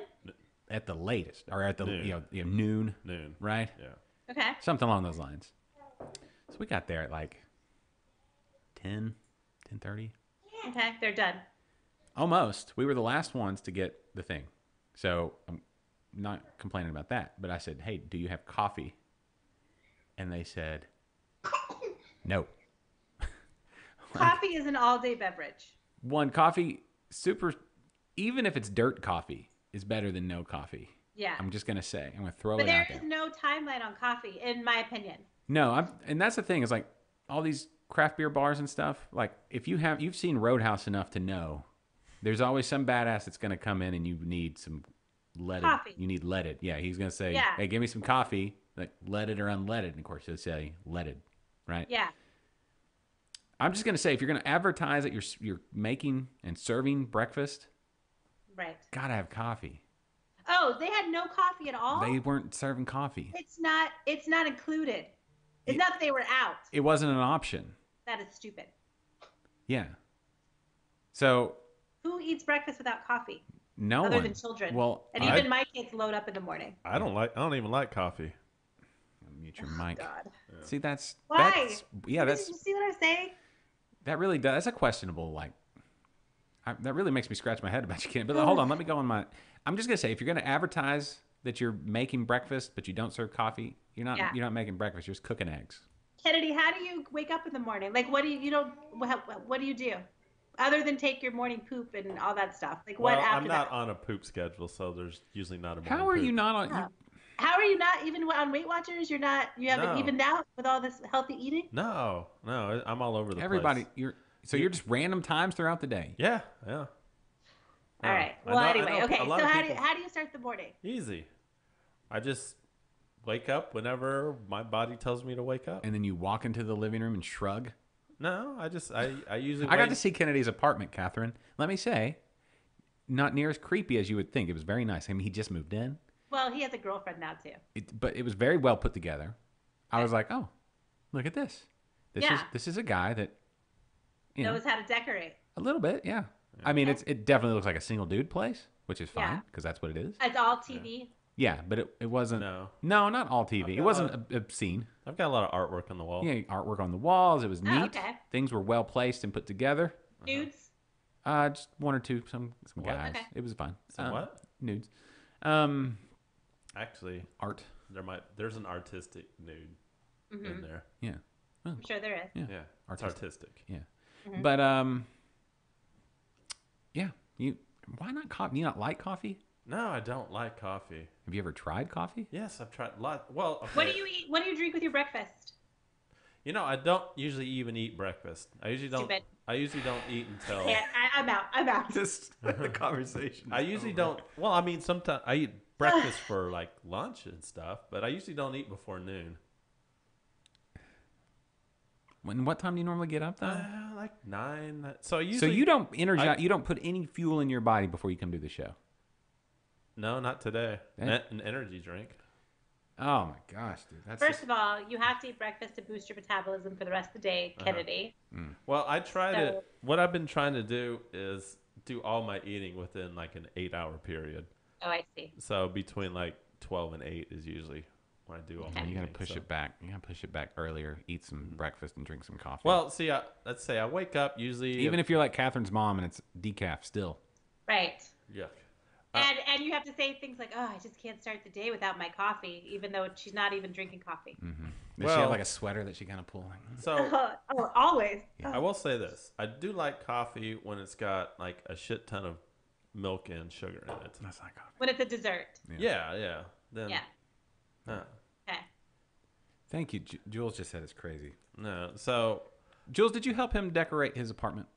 At the latest, or at the Noon. noon, right? Yeah. Okay. Something along those lines. So we got there at like 10:30. Okay. They're done. Almost. We were the last ones to get the thing. So I'm not complaining about that. But I said, hey, do you have coffee? And they said, no. Coffee is an all-day beverage. One, coffee, even if it's dirt coffee, is better than no coffee. Yeah. I'm just going to say. I'm going to throw But it there out is there. no timeline on coffee, in my opinion. No, and that's the thing is like all these craft beer bars and stuff. Like if you've seen Roadhouse enough to know, there's always some badass that's going to come in and you need some leaded. Coffee. You need leaded. Yeah, he's going to say, Yeah. hey, give me some coffee, like leaded or unleaded. And of course, he'll say leaded, right? Yeah. I'm just going to say if you're going to advertise that you're making and serving breakfast, Right. gotta have coffee. Oh, they had no coffee at all? They weren't serving coffee. It's not included. It's not that they were out. It wasn't an option. That is stupid. Yeah. So Who eats breakfast without coffee? no Other one. than children. Well, And even my kids load up in the morning. I don't even like coffee. Mute your mic. God. See, that's Why? Did you see what I'm saying? that really does. That's a questionable that really makes me scratch my head about you, Ken. But hold on, let me go on my. I'm just gonna say if you're gonna advertise that you're making breakfast, but you don't serve coffee, you're not Yeah. you're not making breakfast. You're just cooking eggs. Kennedy, how do you wake up in the morning? Like, what do you don't? What do you do, other than take your morning poop and all that stuff? Like, what Well, after I'm not that? on a poop schedule, so there's usually not a morning How are you poop. not on? Oh. How are you not even on Weight Watchers? You're not. You haven't No. evened out with all this healthy eating. No, I'm all over the Everybody, place. you're just random times throughout the day. Yeah, yeah. All No, right. I Well, know- I anyway, know okay. a So lot of how do people- you start the morning? Easy. I just wake up whenever my body tells me to wake up. And then you walk into the living room and shrug. No, I usually I got wait- to see Kennedy's apartment, Catherine. Let me say, not near as creepy as you would think. It was very nice. I mean, he just moved in, Well, he has a girlfriend now too. but it was very well put together. I was like, oh, look at this. Yeah. This is a guy that, you know, Knows how to decorate. a little bit, yeah. I mean, it definitely looks like a single dude place, which is fine Yeah. because that's what it is. It's all TV. Yeah, but it wasn't. No. No, not all TV. It got wasn't a- obscene. I've got a lot of artwork on the wall. Yeah, artwork on the walls. It was Oh, neat. okay. Things were well placed and put together. Nudes. Just one or two, some What? guys. Okay. It was fun. Some what? Nudes. Actually, Art. there's an artistic nude in there. Yeah. I'm sure there is. Yeah. Yeah, it's Artistic. artistic. Yeah. Mm-hmm. But yeah. Why not coffee? You not like coffee? No, I don't like coffee. Have you ever tried coffee? Yes, I've tried a lot. Well, okay. What do you eat? What do you drink with your breakfast? You know, I don't usually even eat breakfast. I usually don't. Stupid. I usually don't eat until. Yeah, I'm out. I'm out. Just the conversation. I usually don't. Well, I mean, sometimes I eat breakfast for like lunch and stuff, but I usually don't eat before noon. What time do you normally get up though? Like 9. So I usually. So you don't energize. You don't put any fuel in your body before you come do the show. No, not today. Eh? An energy drink. Oh my gosh, dude. That's First of all, you have to eat breakfast to boost your metabolism for the rest of the day, Kennedy. Well, I try to. So- What I've been trying to do is do all my eating within like an 8-hour period. Oh, I see. So between like 12 and 8 is usually when I do all my you eating. gotta push so. it back. You gotta push it back earlier. Eat some breakfast and drink some coffee. Well, see, let's say I wake up usually. even if you're like Catherine's mom and it's decaf still. Right. Yuck. And you have to say things like, "Oh, I just can't start the day without my coffee," even though she's not even drinking coffee. Does she Well- have like a sweater that she kind of pull? Like, So Oh, always. I will say this: I do like coffee when it's got like a shit ton of milk and sugar in it. that's not coffee. When it's a dessert. Yeah. Then Yeah. no, Okay. Thank you. Jules just said it's crazy. no. So Jules, did you help him decorate his apartment?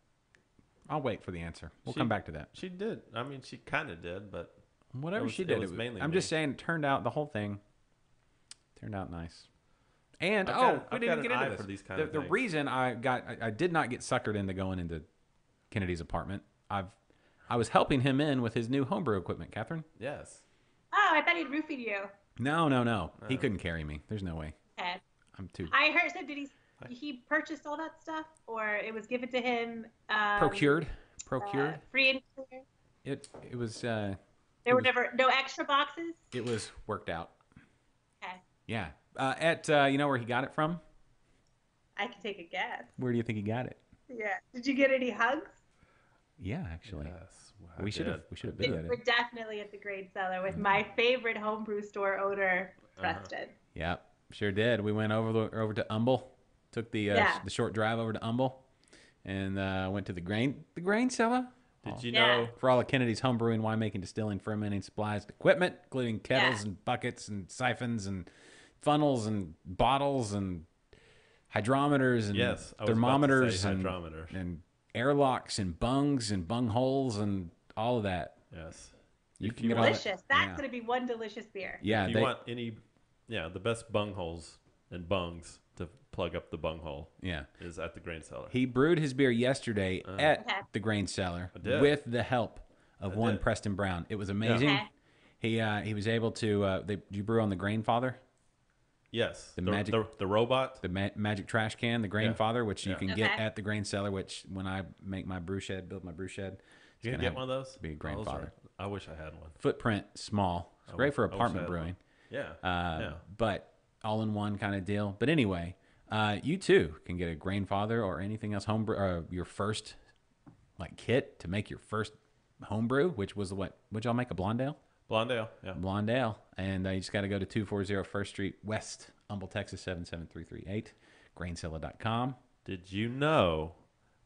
I'll wait for the answer. We'll come back to that. she did. I mean, she kind of did, but Whatever was- she it did, was mainly I'm me. just saying, it turned out the whole thing turned out nice. And I've we got didn't an even get eye into for this. these kind of The things. reason I did not get suckered into going into Kennedy's apartment. I was helping him in with his new homebrew equipment, Catherine. yes. Oh, I thought he'd roofied you. No. He couldn't carry me. There's no way. Okay. I'm too I heard. So did he purchased all that stuff, or it was given to him? procured. Free and clear. It was There were never no extra boxes. it was worked out. Okay. Yeah. At you know where he got it from? I can take a guess. Where do you think he got it? Yeah. Did you get any hugs? Yeah, actually. Yes. I We should have did. been at We're it. definitely at the Grain Cellar with my favorite homebrew store owner, Preston. Yeah, sure did. We went over to Humble, took the Yeah. the short drive over to Humble, and went to the grain cellar. Did you Yeah. know? For all of Kennedy's homebrewing, winemaking, distilling, fermenting supplies, and equipment, including kettles Yeah. and buckets and siphons and funnels and bottles and hydrometers and Yes, I was about to thermometers say and hydrometer. and airlocks and bungs and bung holes and all of that. Yes. You If can you get all want- that- Delicious. That's yeah. gonna be one delicious beer. Yeah, If you want any, the best bung holes and bungs to plug up the bung hole yeah. is at the Grain Cellar. He brewed his beer yesterday at Okay. the Grain Cellar did. with the help of one did. Preston Brown. It was amazing. Okay. He was able to. Did you brew on the Grainfather, Yes. The The magic- the robot. the magic trash can, the Grainfather, which you Yeah. can get Okay. at the Grain Cellar. Which when I make my brew shed, build my brew shed, it's You can gonna get have one of those. Be a Oh, those Grandfather. are- I wish I had one. footprint, small. It's great for I wish I apartment had brewing. one. Yeah. yeah. But all in one kind of deal. But anyway, you too can get a Grainfather or anything else homebrew, your first like kit to make your first homebrew, which was what? Would y'all make a Blondale? Blondale. Yeah. Blondale. And you just got to go to 240 First Street West, Humble, Texas 77338. Graincellar.com. Did you know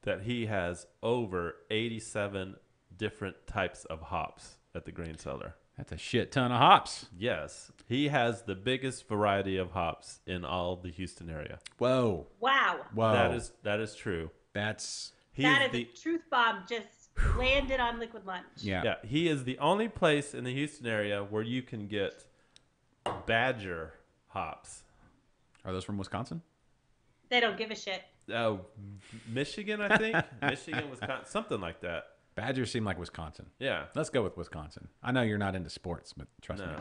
that he has over 87 different types of hops at the Grain Cellar? That's a shit ton of hops. Yes. He has the biggest variety of hops in all the Houston area. Whoa. Wow. Whoa. That is true. That's That is a truth bomb just landed on Liquid Lunch. yeah. He is the only place in the Houston area where you can get Badger hops. Are those from Wisconsin? They don't give a shit. Oh, Michigan, I think. Michigan, Wisconsin, something like that. Badgers seem like Wisconsin. Yeah. Let's go with Wisconsin. I know you're not into sports, but trust me.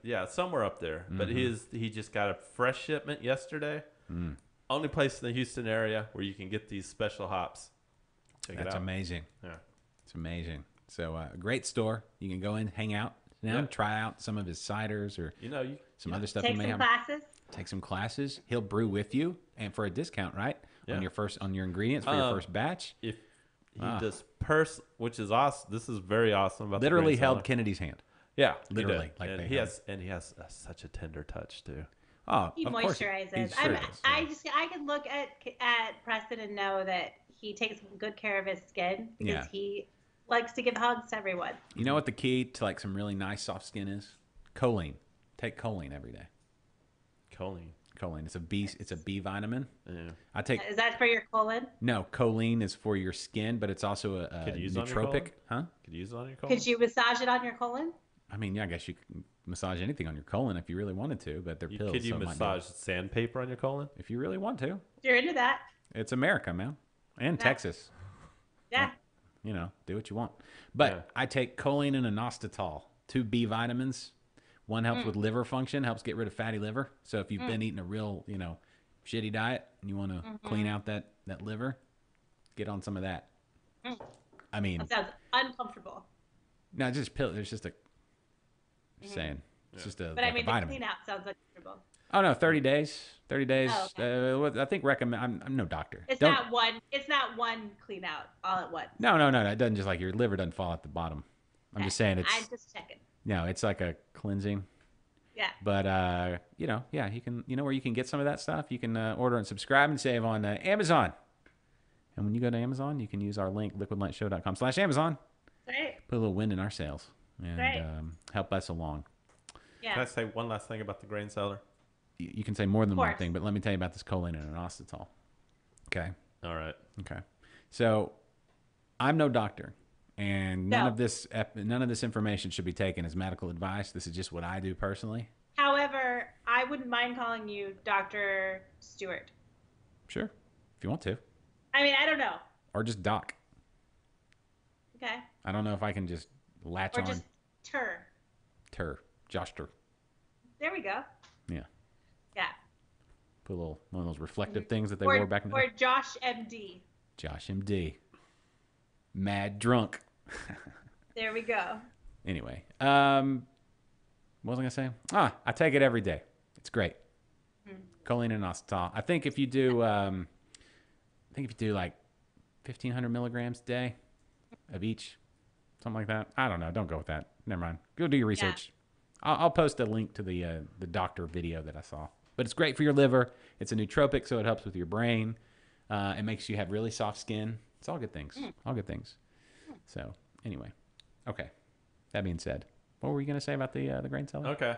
No, somewhere up there. But he just got a fresh shipment yesterday. Only place in the Houston area where you can get these special hops. Check it out. That's amazing. Yeah. It's amazing. So a great store. You can go in, hang out, try out some of his ciders or some other stuff. Take you may some have. classes. Take some classes. He'll brew with you and for a discount, right? Yeah. On your ingredients for your first batch. If he does which is awesome. This is very awesome about Literally the Grain Cellar. held Kennedy's hand. Yeah, literally. He did. Like and he has such a tender touch too. Oh, He of course moisturizes. he sure does, yeah. I can look at Preston and know that he takes good care of his skin because he likes to give hugs to everyone. You know what the key to like some really nice soft skin is? Choline. Take choline every day. Choline. Choline. It's a B vitamin. Yeah. I take. Is that for your colon? No, choline is for your skin, but it's also a Could you use it on your nootropic. colon? Huh? Could you use it on your colon? Could you massage it on your colon? I mean, yeah, I guess you can massage anything on your colon if you really wanted to, but they're pills. Could you so it might massage sandpaper on your colon? if you really want to. If you're into that, It's America, man, and Texas. yeah. You know, do what you want. But I take choline and inositol, 2 B vitamins. One helps with liver function, helps get rid of fatty liver. So if you've been eating a real, shitty diet and you want to clean out that liver, get on some of that. I mean, That sounds uncomfortable. no, just pill. There's just just saying. It's just a, But like I mean, a the vitamin. clean out sounds uncomfortable. Oh no, 30 days. 30 days. Oh, I think recommend. I'm no doctor. It's Don't- not one. It's not one clean out all at once. No. It doesn't just like your liver doesn't fall at the bottom. I'm just saying it's. I'm just checking. No, it's like a cleansing. Yeah. But you can. You know where you can get some of that stuff. You can order and subscribe and save on Amazon. And when you go to Amazon, you can use our link liquidlunchshow.com/Amazon. Right. Put a little wind in our sails and Right. help us along. Yeah. Can I say one last thing about the Grain Cellar? You can say more than one course. thing, but let me tell you about this choline and inositol. Okay. All right. Okay. So, I'm no doctor, and none No. of this information should be taken as medical advice. This is just what I do personally. However, I wouldn't mind calling you Dr. Stewart. Sure, if you want to, I mean, I don't know. or just Doc. Okay. I don't know if I can just latch Or on just Josh Tur. There we go. Yeah, Yeah. put a little one of those reflective things that they or, wore back in the or day. Josh MD. Josh MD, mad drunk. There we go. Anyway, what was I gonna say? I take it every day. It's great. Choline and inositol. I think if you do, like 1,500 milligrams a day of each, something like that. I don't know. Don't go with that. Never mind. Go do your research. I'll post a link to the doctor video that I saw. But it's great for your liver. It's a nootropic, so it helps with your brain. It makes you have really soft skin. It's all good things. All good things. So anyway, okay. That being said, what were you gonna say about the Grain Cellar? Okay.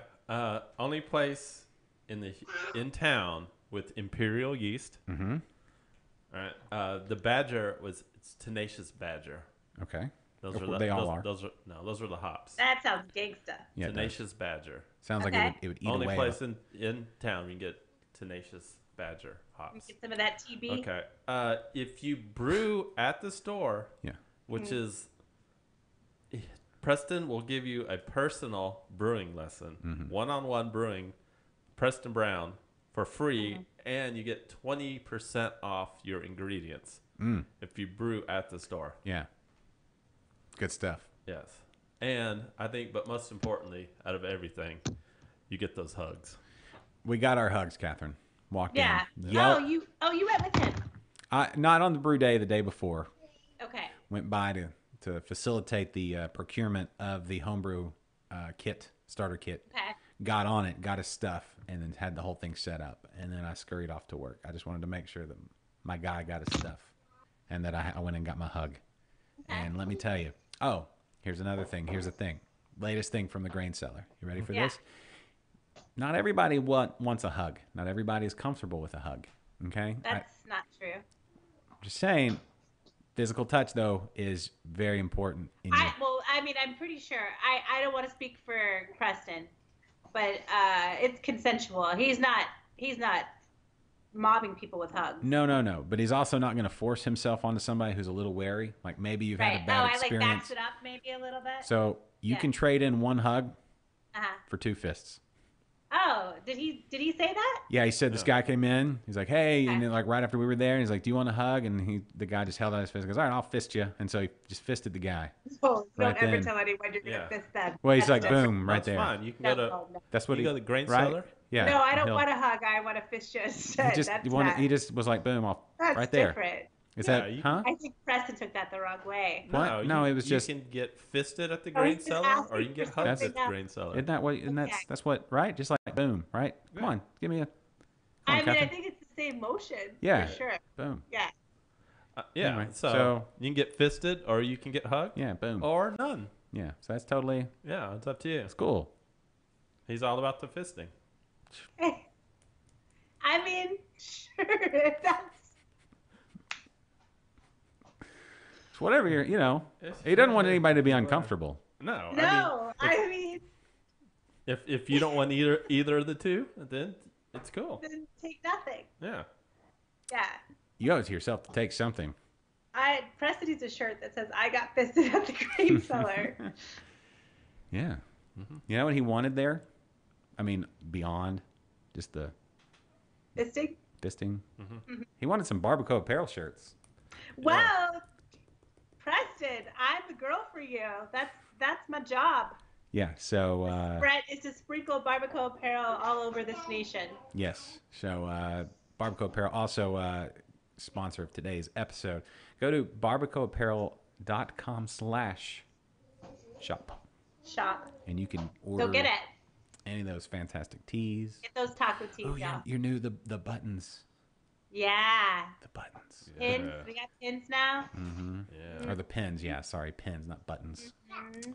Only place in town with imperial yeast. Mm-hmm. All right. The Badger it's Tenacious Badger. Okay. Those Of are course, the, they all those, are. those are the hops. That sounds gangsta. Yeah, it does. Tenacious Badger. Sounds Okay. like it would eat Only away. place in town you can get Tenacious Badger hops. Get some of that TB. Okay. If you brew at the store, Yeah. which is Preston will give you a personal brewing lesson, one-on-one brewing, Preston Brown for free, and you get 20% off your ingredients if you brew at the store. Yeah. Good stuff. Yes. And I think, but most importantly, out of everything, you get those hugs. We got our hugs, Catherine. Walked Yeah. in. Yelled. Oh, you went with him. Not on the brew day, the day before. Okay. Went by to facilitate the procurement of the homebrew starter kit. Okay. Got on it, got his stuff, and then had the whole thing set up. And then I scurried off to work. I just wanted to make sure that my guy got his stuff, and that I went and got my hug. And let me tell you, here's another thing. Here's the thing. Latest thing from the grain seller. You ready for this? Not everybody wants a hug. Not everybody is comfortable with a hug. Okay? That's not true. I'm just saying, physical touch, though, is very important. I'm pretty sure. I don't want to speak for Preston, but it's consensual. He's not mobbing people with hugs. No. But he's also not going to force himself onto somebody who's a little wary. Like maybe you've had a bad experience. I backs it up maybe a little bit. So you can trade in one hug for 2 fists. Oh, did he say that? Yeah, he said this guy came in. He's like, hey, and then like right after we were there, he's like, do you want a hug? And the guy just held out his fist and goes, all right, I'll fist you. And so he just fisted the guy. Oh, don't ever tell anyone you're going to fist them. Well, he's That's like, boom, right That's there. fine. You can go to. That's what you go to the grain right? cellar. Yeah. No, I don't want a hug. I want to fist you instead. He just was like, boom, off That's right there. Different. Is Yeah, that, you- huh? I think Preston took that the wrong way. What? No, it was just. You can get fisted at the Oh, he's grain just cellar, asking or you can get for hugs something at the else. grain cellar. Isn't that what? And that's what, right? Just like boom, right? Come on, give me a. I Catherine. think it's the same motion. Yeah. For sure. Boom. Yeah. Yeah. Anyway, so you can get fisted, or you can get hugged. Yeah. Boom. Or none. Yeah. So that's totally. Yeah, it's up to you. It's cool. He's all about the fisting. I mean, sure. That's. It's whatever you're. He doesn't want anybody to be uncomfortable. No. No, I mean, if you don't want either of the two, then it's cool. Then take nothing. Yeah. Yeah. You owe it to yourself to take something. Preston needs a shirt that says "I got fisted at the grain cellar." Yeah. You know what he wanted there? I mean, beyond just the Fisting. He wanted some Barbacoa apparel shirts. Well, Preston, I'm the girl for you. That's my job. Yeah. So. Brett is to sprinkle Barbacoa apparel all over this nation. Yes. So Barbacoa Apparel also sponsor of today's episode. Go to barbacoaapparel.com/shop. Shop. And you can order So get it. any of those fantastic tees. Get those taco tees, Oh, yeah. You're new the buttons. Yeah. The buttons. Pins. We got pins now. Mm-hmm. Yeah. Or the pins. Yeah, sorry. Pins, not buttons. Mm-hmm.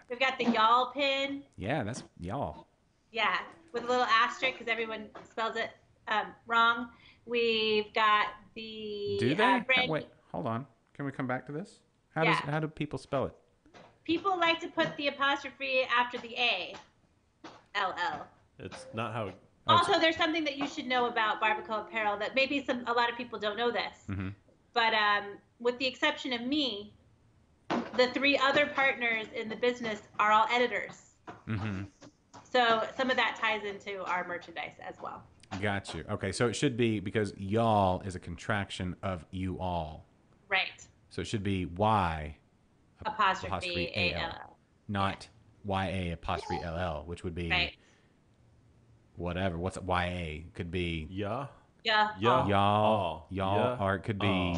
We've got the y'all pin. Yeah, that's y'all. Yeah, with a little asterisk because everyone spells it wrong. We've got the Do they? brand. Wait, hold on. Can we come back to this? Yeah. How do people spell it? People like to put the apostrophe after the A. LL. It's not how. Also, there's something that you should know about Barbacoa Apparel that maybe a lot of people don't know this. Mm-hmm. But with the exception of me, the 3 other partners in the business are all editors. Mm-hmm. So some of that ties into our merchandise as well. Got you. Okay, so it should be because y'all is a contraction of you all. Right. So it should be Y Apostrophe A-L-L. not Y-A apostrophe L-L, which would be Right. whatever. What's Y-A? Could be Yeah. Yeah. Yeah. y'all, Yeah. or it could be,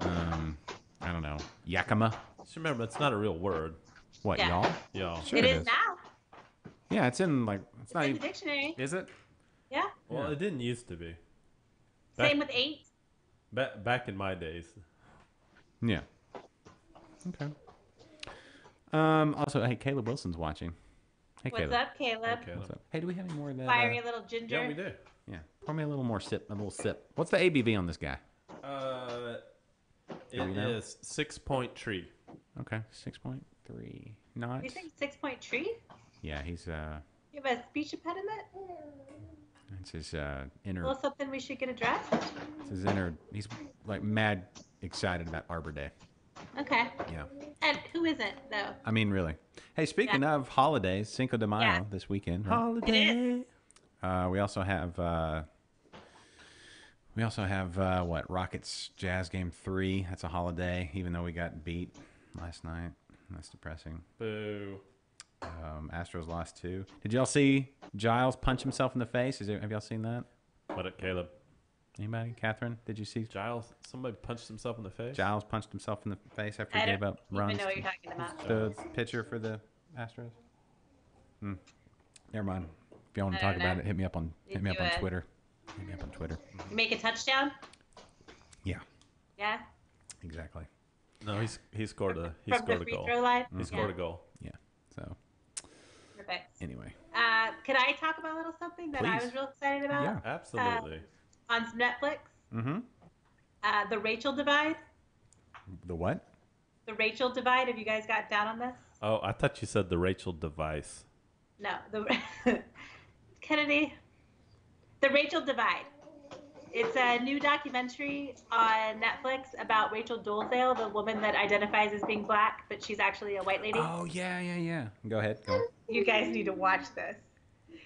I don't know, Yakima. Just remember, it's not a real word. What, Yeah. y'all? Y'all. Sure It it is is. now. Yeah, it's in it's It's not in the even, dictionary. is it? Yeah. Well, Yeah. it didn't used to be. Same with 8. Back in my days. Yeah. Okay. Also, hey, Caleb Wilson's watching. Hey, What's Caleb. up, Caleb? Okay. What's up? Hey, do we have any more of that? Fiery little ginger. Yeah, we do. Yeah. Pour me a little more sip, a little sip. What's the ABV on this guy? It we know? is 6-point tree. Okay, 6.3. Not. You think 6-point tree? Yeah, he's You have a speech impediment? it's his A inner. little something we should get addressed? It's his inner. He's like mad excited about Arbor Day. Okay. Yeah. And who isn't, though? I mean, really. Hey, speaking of holidays, Cinco de Mayo Yeah. this weekend. Right? Holiday. We also have. What? Rockets Jazz Game 3. That's a holiday, even though we got beat last night. That's depressing. Boo. Astros lost 2. Did y'all see Giles punch himself in the face? Have y'all seen that? What up, Caleb? Anybody? Catherine, did you see Giles? Somebody punched himself in the face? Giles punched himself in the face after I he gave don't up even runs? know what you're talking about. The pitcher for the Astros? Never mind. If y'all want to I talk don't about know. it, hit me up on do it. Twitter. Hit me up on Twitter. You make a touchdown? Yeah, Yeah. exactly. No, he scored a From the goal. free throw line? He scored a goal. Yeah. So Perfect. anyway, Could I talk about a little something that I Please. was real excited about? Yeah. Absolutely. On Netflix? mm-hmm. The Rachel Divide. The what? The Rachel Divide. Have you guys got down on this? Oh, I thought you said the Rachel device. No. Kennedy. The Rachel Divide. It's a new documentary on Netflix about Rachel Dolezal, the woman that identifies as being black, but she's actually a white lady. Oh yeah. Go ahead. Go. You guys need to watch this.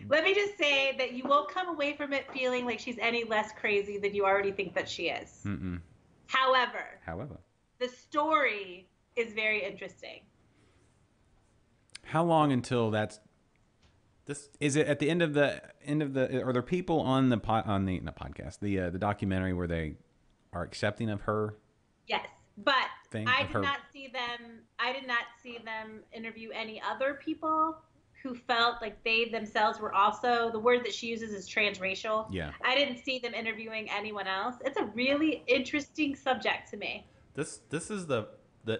Let me just say that you won't come away from it feeling like she's any less crazy than you already think that she is. Mm-mm. However, the story is very interesting. How long until that's? This Is it at the end of the are there people on the podcast the documentary where they are accepting of her? Yes, but Thing I of did her- not see them. I did not see them interview any other people who felt like they themselves were also, the word that she uses is transracial. Yeah. I didn't see them interviewing anyone else. It's a really interesting subject to me. this is the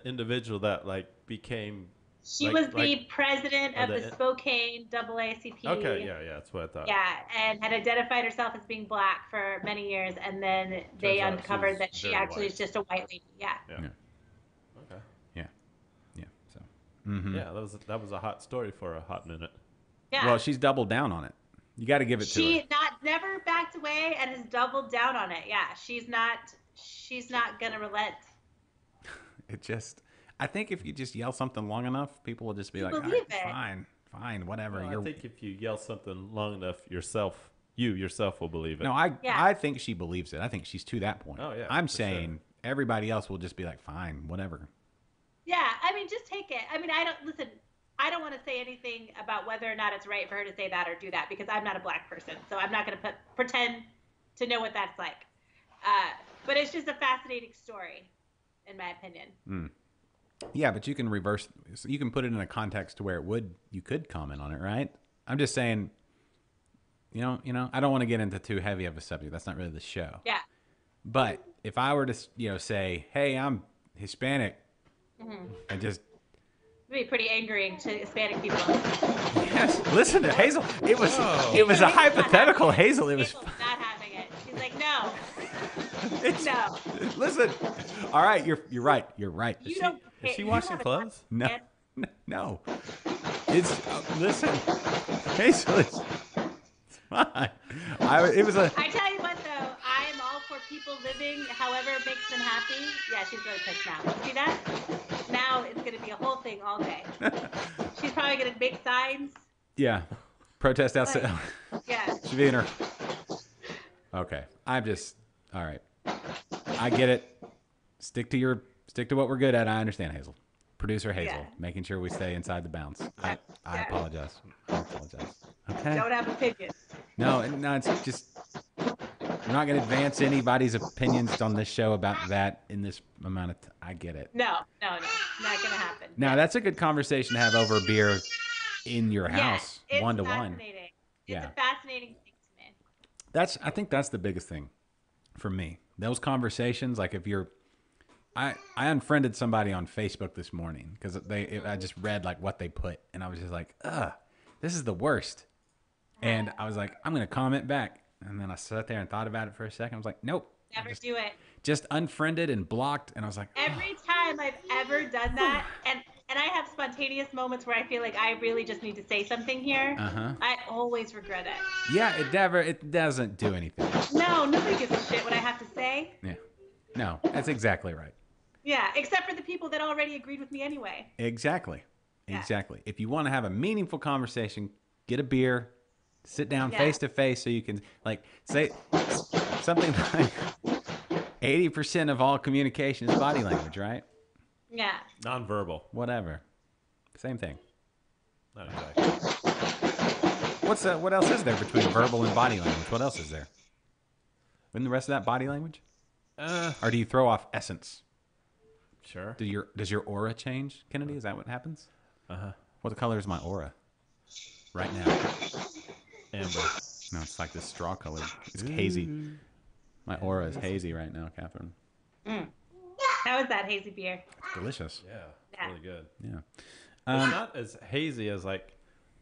individual that like became. She Like- was the like- president of Oh, the Spokane NAACP. Okay, yeah, that's what I thought. Yeah, and had identified herself as being black for many years, and then they Turns out uncovered she's that she very actually white. is just a white lady. Yeah. Yeah. Okay. Yeah. So. Mm-hmm. Yeah, that was a hot story for a hot minute. Yeah. Well, she's doubled down on it. You got to give it to She her. never backed away and has doubled down on it. Yeah, she's not gonna relent. It just. I think if you just yell something long enough, people will just be You like, "All believe right, it." fine, whatever." Well, I You're think if you yell something long enough, you yourself will believe it. No, I Yeah. I think she believes it. I think she's to that point. Oh, yeah, I'm for sure. saying everybody else will just be like, fine, whatever. Yeah, I mean, just take it. I mean, I don't want to say anything about whether or not it's right for her to say that or do that because I'm not a black person, so I'm not going to pretend to know what that's like. But it's just a fascinating story, in my opinion. Yeah, but you can reverse. You can put it in a context to where you could comment on it, right? I'm just saying. You know, I don't want to get into too heavy of a subject. That's not really the show. Yeah. But if I were to, say, "Hey, I'm Hispanic," and just It'd be pretty angering to Hispanic people. yes, listen to Hazel. It was a hypothetical, Hazel. It was. Hazel's not having it. She's like, no, It's, no. Listen. All right, you're right. You're right. You don't. Is she you washing don't have a clothes? No, man. no. It's listen, Hazel. It's fine. It was a. I tell you what, though, I am all for people living however makes them happy. Yeah, she's really pissed now. See that? Now it's going to be a whole thing all day. She's probably going to make signs. Yeah, protest outside. Yeah. Should be in her. Okay, I'm just all right. I get it. Stick to what we're good at. I understand, Hazel. Producer Hazel, Yeah. making sure we stay inside the bounds. I Yeah. apologize. I apologize. Okay. Don't have opinions. No, it's just we're not going to advance anybody's opinions on this show about that in this amount of. I get it. No. Not going to happen. Now that's a good conversation to have over a beer in your house, Yes, it's 1-to-1. fascinating. It's Yeah. a fascinating thing to me. I think that's the biggest thing for me. Those conversations, like if you're, I unfriended somebody on Facebook this morning because I just read like what they put and I was just like, this is the worst. And I was like, I'm going to comment back. And then I sat there and thought about it for a second. I was like, nope. Never do it. Just unfriended and blocked. And I was like, Every time I've ever done that, and I have spontaneous moments where I feel like I really just need to say something here, I always regret it. yeah, it doesn't do anything. No, nobody gives a shit what I have to say. Yeah. No, that's exactly right. Yeah, except for the people that already agreed with me anyway. Exactly. Yeah. Exactly. If you want to have a meaningful conversation, get a beer, sit down Yeah. face to face so you can like say something like 80% of all communication is body language, right? Yeah. Nonverbal. Whatever. Same thing. Not exactly. What else is there between verbal and body language? What else is there? Isn't the rest of that body language? Or do you throw off essence? Sure. Does your aura change, Kennedy? Is that what happens? What color is my aura? Right now. Amber. No, it's like this straw color. It's hazy. My aura is hazy right now, Catherine. How is that hazy beer? It's delicious. Yeah, it's Yeah. really good. Yeah. It's not as hazy as like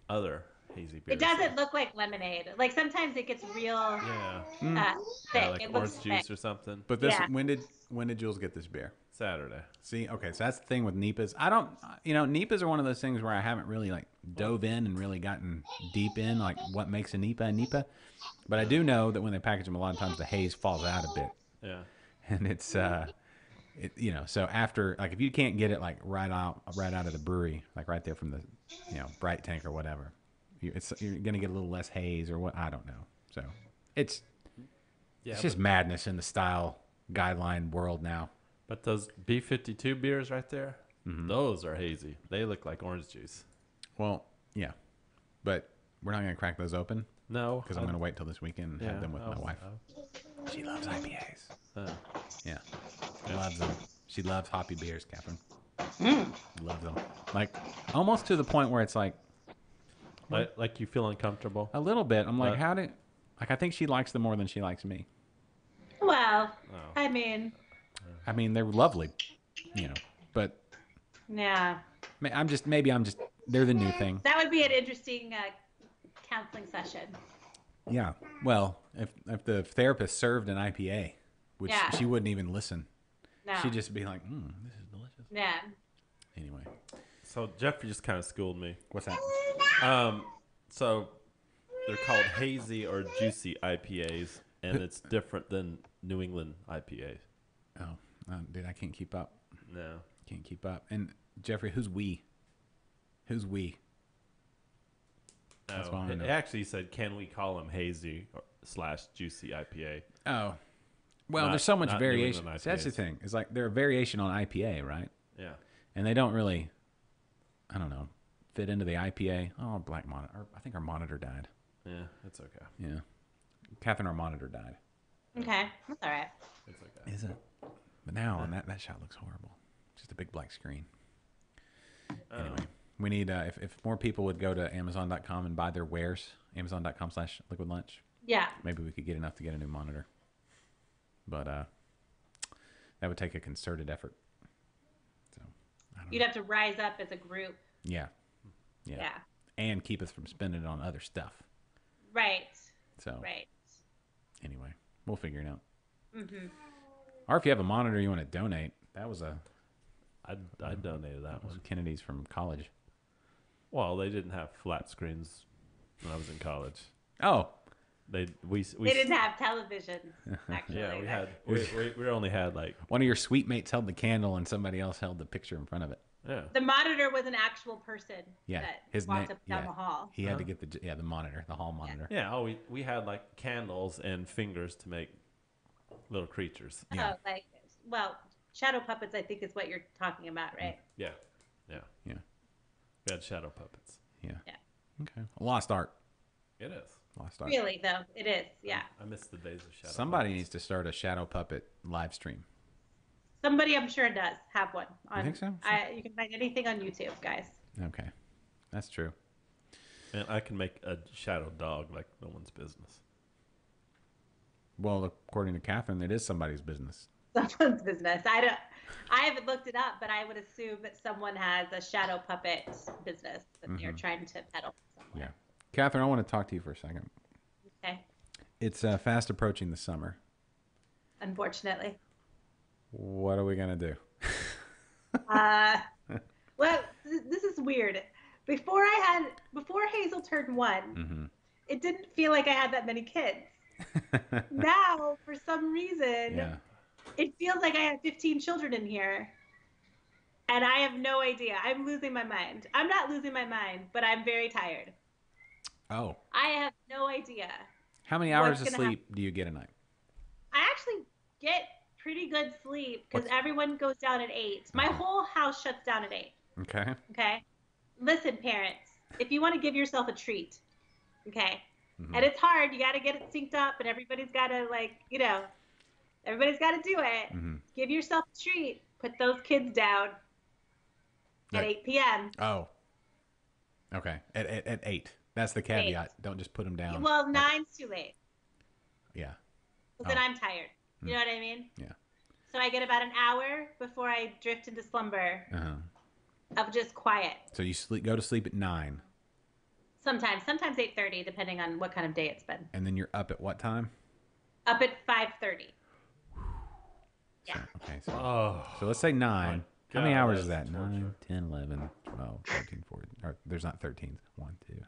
other hazy beers. It doesn't look like lemonade. Like sometimes it gets real Yeah. thick. Yeah, like it orange looks juice thick. or something. But this, Yeah. when did Jules get this beer? Saturday. See, okay, so that's the thing with Nipas. I don't, Nipas are one of those things where I haven't really like dove in and really gotten deep in like what makes a Nipa. But I do know that when they package them, a lot of times the haze falls out a bit, Yeah. and it's so after like if you can't get it like right out of the brewery, like right there from the bright tank or whatever, you're gonna get a little less haze or what, I don't know. So it's just madness in the style guideline world now. But those B52 beers right there, those are hazy. They look like orange juice. Well, yeah, but we're not gonna crack those open. No, Because I'm going to wait till this weekend and have them with my wife. She loves IPAs. Yeah. She loves them. She loves hoppy beers, Catherine. Loves them. Like, almost to the point where it's like... Like you feel uncomfortable? A little bit. I'm like, I think she likes them more than she likes me. Well, I mean, they're lovely, but... Yeah. Maybe I'm just... They're the new thing. That would be an interesting counseling session. Yeah. Well, if the therapist served an IPA, which Yeah. she wouldn't even listen. No. She'd just be like, this is delicious. Yeah. Anyway. So Jeffrey just kind of schooled me. What's that? So they're called hazy or juicy IPAs, and it's different than New England IPAs. Oh, dude, I can't keep up. No. Can't keep up. And Jeffrey, who's we? Who's we? That's what I wanna It know. actually said, can we call them hazy / juicy IPA? Oh. Well, Not- there's so much not New variation. England See, that's the IPAs. thing. It's like they're a variation on IPA, right? Yeah. And they don't really, I don't know, fit into the IPA. Oh, Black Monitor. I think our monitor died. Yeah, it's okay. Yeah. Catherine, our monitor died. Okay. That's all right. It's okay. Is it? But now, and that shot looks horrible. Just a big black screen. Anyway, we need, if more people would go to Amazon.com and buy their wares, Amazon.com/liquidlunch, Yeah. maybe we could get enough to get a new monitor. But that would take a concerted effort. So, I don't You'd know. have to rise up as a group. Yeah. Yeah. And keep us from spending it on other stuff. Right. So, Right. anyway, we'll figure it out. Mm-hmm. Or if you have a monitor you want to donate, that was I donated that was one. Kennedy's from college. Well, they didn't have flat screens when I was in college. Oh, We They didn't have televisions, actually. yeah, we only had like one of your suite mates held the candle and somebody else held the picture in front of it. yeah. The monitor was an actual person Yeah, that his walked name. up down Yeah, the hall. he had to get the monitor, the hall monitor. Yeah, we had like candles and fingers to make little creatures. Yeah. Oh, well, shadow puppets, I think, is what you're talking about, right? Yeah. Yeah. We had shadow puppets. Yeah. Yeah. Okay. Lost art. It is. Lost art. Really, though, it is. Yeah. I miss the days of shadow Somebody puppets. needs to start a shadow puppet live stream. Somebody, I'm sure, does have one. You think so? You can find anything on YouTube, guys. Okay, that's true. And I can make a shadow dog like no one's business. Well, according to Catherine, it is somebody's business. Someone's business. I haven't looked it up, but I would assume that someone has a shadow puppet business that they're trying to peddle somewhere. Yeah. Catherine, I want to talk to you for a second. Okay. It's fast approaching the summer. Unfortunately. What are we going to do? Well, this is weird. Before Hazel turned 1, it didn't feel like I had that many kids. Now, for some reason, Yeah. it feels like I have 15 children in here. And I have no idea. I'm losing my mind. I'm not losing my mind, but I'm very tired. Oh. I have no idea. How many hours of What's gonna sleep do you get a night? I actually get pretty good sleep because What's- everyone goes down at 8. My whole house shuts down at 8. Okay. Okay? Listen, parents, if you want to give yourself a treat, okay? And it's hard. You got to get it synced up, and everybody's got to, everybody's got to do it. Give yourself a treat. Put those kids down at Like- 8 p.m. Oh. Okay, at 8. That's the caveat. Don't just put them down. Well, 9's too late. Yeah. Because then I'm tired. You know what I mean? Yeah. So I get about an hour before I drift into slumber Uh-huh. of just quiet. So you go to sleep at 9. Sometimes 8:30, depending on what kind of day it's been. And then you're up at what time? Up at 5:30. Yeah. Okay. So let's say 9. How many God, hours is that's that? torture. 9, 10, 11, 12, 13, 14. Or there's not 13. 1, 2, 3,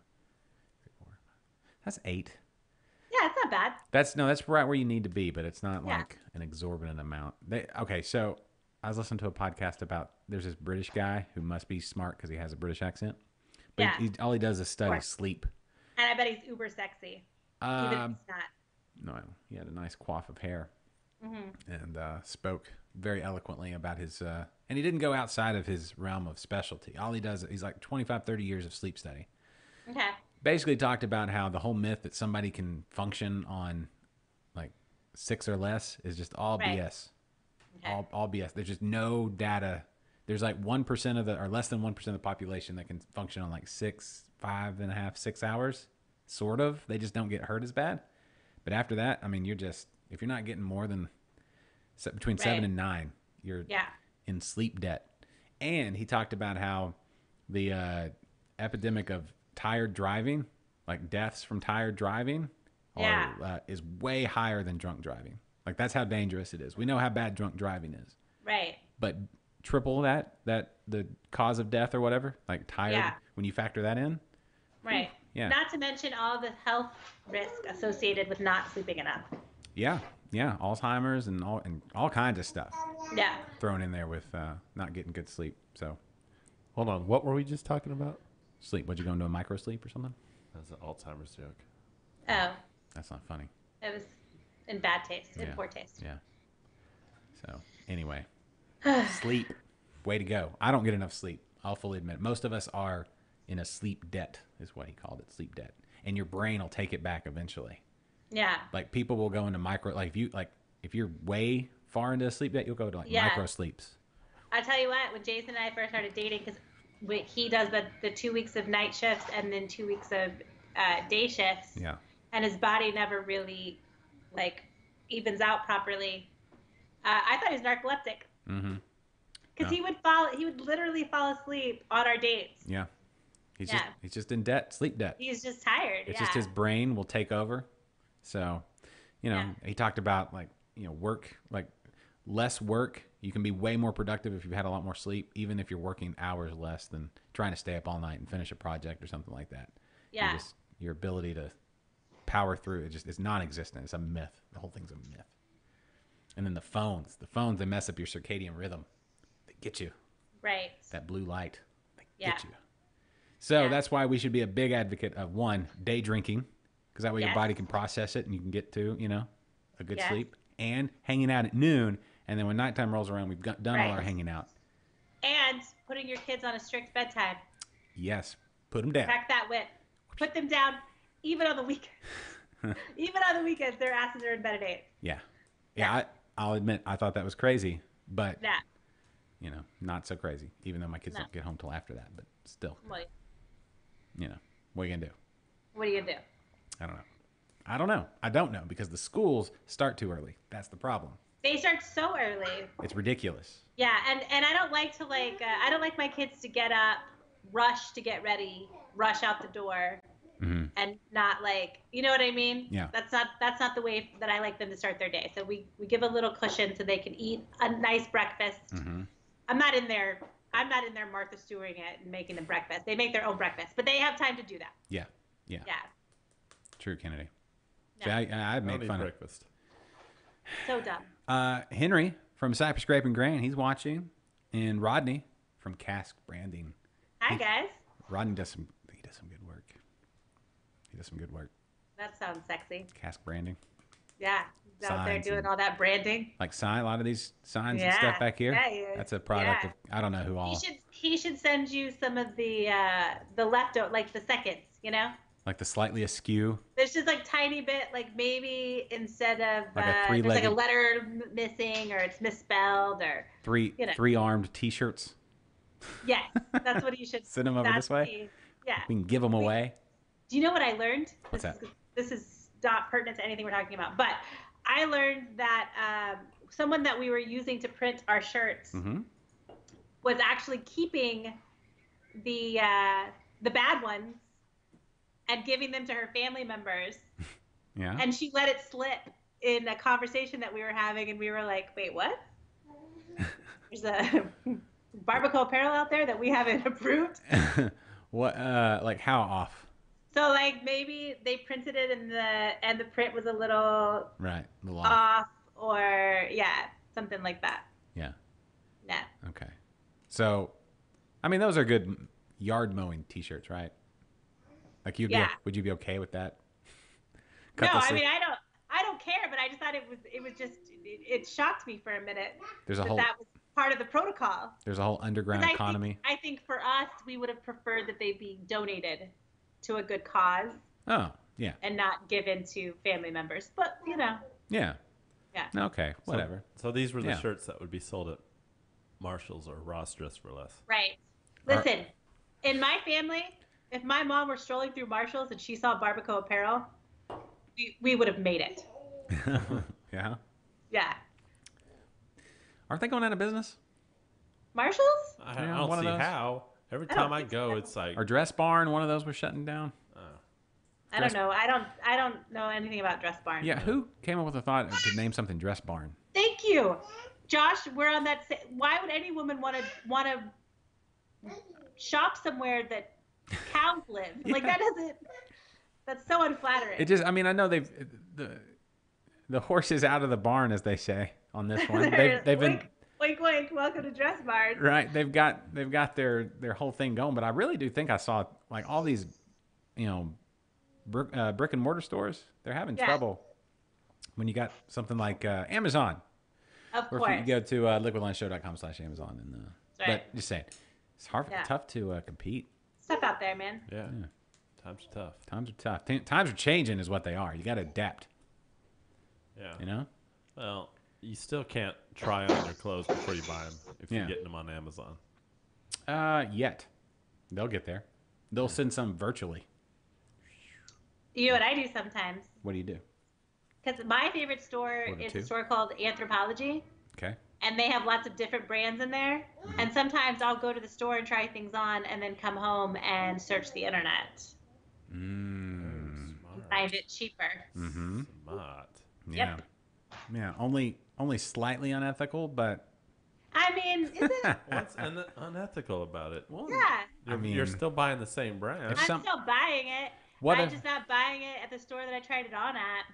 4. That's 8. Yeah, it's not bad. That's right where you need to be, but it's not Yeah. like an exorbitant amount. Okay, so I was listening to a podcast about there's this British guy who must be smart because he has a British accent. But Yeah. all he does is study course. sleep. And I bet he's uber sexy. Even if he's not. No, he had a nice coif of hair Mm-hmm. and spoke very eloquently about his. And he didn't go outside of his realm of specialty. All he does, he's like 25, 30 years of sleep study. Okay. Basically talked about how the whole myth that somebody can function on like 6 or less is just all Right. BS. Okay. All BS. There's just no data. There's like 1% of or less than 1% of the population that can function on like 6, 5.5, 6 hours. Sort of. They just don't get hurt as bad. But after that, I mean, if you're not getting more than between 7 and 9, you're in sleep debt. And he talked about how the epidemic of tired driving, like deaths from tired driving, is way higher than drunk driving. Like that's how dangerous it is. We know how bad drunk driving is. Right. But triple that the cause of death or whatever, like tired, when you factor that in. Right. Yeah. Not to mention all the health risk associated with not sleeping enough. Yeah. Alzheimer's and all kinds of stuff Yeah. thrown in there with not getting good sleep. So Hold on. What were we just talking about? sleep. Would you go into a micro sleep or something? That's an Alzheimer's joke. Oh, That's not funny. it was in bad taste, in Yeah. poor taste. Yeah. So anyway, sleep. Way to go. I don't get enough sleep. I'll fully admit it. Most of us are in a sleep debt, is what he called it, sleep debt. And your brain will take it back eventually. Yeah. Like people will go into if you're way far into a sleep debt, you'll go to Yeah. micro sleeps. I'll tell you what, when Jason and I first started dating, because he does the 2 weeks of night shifts and then 2 weeks of day shifts. Yeah. And his body never really evens out properly. I thought he was narcoleptic. Mm-hmm. Because Yeah. he would literally fall asleep on our dates. Yeah. He's Yeah. just in debt, sleep debt. He's just tired. It's yeah. just his brain will take over. So, he talked about work, like less work. You can be way more productive if you've had a lot more sleep, even if you're working hours less than trying to stay up all night and finish a project or something like that. Yeah. Your ability to power through it's non-existent. It's a myth. The whole thing's a myth. And then the phones, they mess up your circadian rhythm. They get you. Right. That blue light. They Yeah. get you. So that's why we should be a big advocate of day drinking, because that way your Yes. body can process it and you can get to, a good Yes. sleep, and hanging out at noon. And then when nighttime rolls around, we've done all our Right. hanging out. And putting your kids on a strict bedtime. Yes. Put them down. Crack that whip. Put them down even on the weekends. Even on the weekends, their asses are in bed at 8. Yeah. I'll admit, I thought that was crazy, but, Yeah. not so crazy, even though my kids No. don't get home till after that. But still, Well, what are you going to do? what are you going to do? I don't know. I don't know because the schools start too early. That's the problem. They start so early. It's ridiculous. Yeah, and I don't like to I don't like my kids to get up, rush to get ready, rush out the door, Mm-hmm. and not you know what I mean? Yeah. That's not the way that I like them to start their day. So we give a little cushion so they can eat a nice breakfast. Mm-hmm. I'm not in there Martha Stewarding it and making them breakfast. They make their own breakfast, but they have time to do that. Yeah. Yeah. True, Kennedy. No. See, I Don't make eat fun breakfast. So dumb. of Henry from Cypress Scrape and Grain. He's watching, and Rodney from Cask Branding. Hi guys. Rodney does some good work. He does some good work. That sounds sexy. Cask Branding, Yeah. He's out there Signs doing and- all that branding. like a lot of these signs and Yeah. stuff back here. Yeah, yeah. That's a product Yeah. of I don't know who all. He should send you some of the leftover, the seconds, Like the slightly askew. There's just tiny bit, maybe instead of Like a there's a three-legged- letter missing or it's misspelled or Three armed T-shirts. yes, that's what you should Send 'em over that's this way? Yeah. We can give them away. Do you know what I learned? What's This is not pertinent to anything we're talking about, but I learned that someone that we were using to print our shirts Mm-hmm. was actually keeping the bad ones and giving them to her family members. Yeah. And she let it slip in a conversation that we were having, and we were like, wait, what? There's a Barbacoa apparel out there that we haven't approved. What? Like how off? So like maybe they printed it and the print was a little Right. The law. off, or something like that. Yeah. No. Okay. So, I mean, those are good yard mowing T-shirts, right? Like would you be okay with that? No, I mean I don't care, but I just thought it shocked me for a minute. There's a that whole that was part of the protocol. There's a whole underground economy. I think for us, we would have preferred that they be donated to a good cause Oh, yeah. and not given to family members. But Yeah. Yeah. Okay. Whatever. So these were the Yeah. shirts that would be sold at Marshall's or Ross Dress for Less. Right. Listen, in my family, if my mom were strolling through Marshall's and she saw Barbacoa apparel, we would have made it. Yeah. Yeah. Aren't they going out of business? Marshalls? I Yeah, don't one of see those. how. Every I don't time I think go, so. it's like Or Dress Barn? One of those was shutting down. I don't know. I don't know anything about Dress Barn. Yeah. Who came up with the thought to name something Dress Barn? Thank you, Josh. We're on that. Why would any woman want to shop somewhere that cows live? Like that doesn't. That's so unflattering. It just. I mean, I know the horse is out of the barn, as they say on this one. They've been. Wink, wink, wink. Welcome to Dress Barn. Right, they've got their whole thing going, but I really do think I saw like all these, brick and mortar stores. They're having trouble when you got something like Amazon, Of or course. if you go to liquidlunchshow.com/Amazon, and That's right. but just saying, it's hard, tough to compete. Stuff out there, man. yeah. Times are tough. Times are tough. Times are changing, is what they are. You got to adapt. Yeah. Well, you still can't try on your clothes before you buy them if you're getting them on Amazon. Yet they'll get there. They'll send some virtually. You know what I do sometimes? What do you do? Because my favorite store Order is two. a store called Anthropology, Okay. and they have lots of different brands in there. And sometimes I'll go to the store and try things on, and then come home and search the internet. Find it cheaper. Mm-hmm. Smart. Yeah. Yeah. Only slightly unethical, but I mean, is it? What's unethical about it? Well, Yeah. you're still buying the same brand. If I'm some- still buying it. What I'm if- just not buying it at the store that I tried it on at.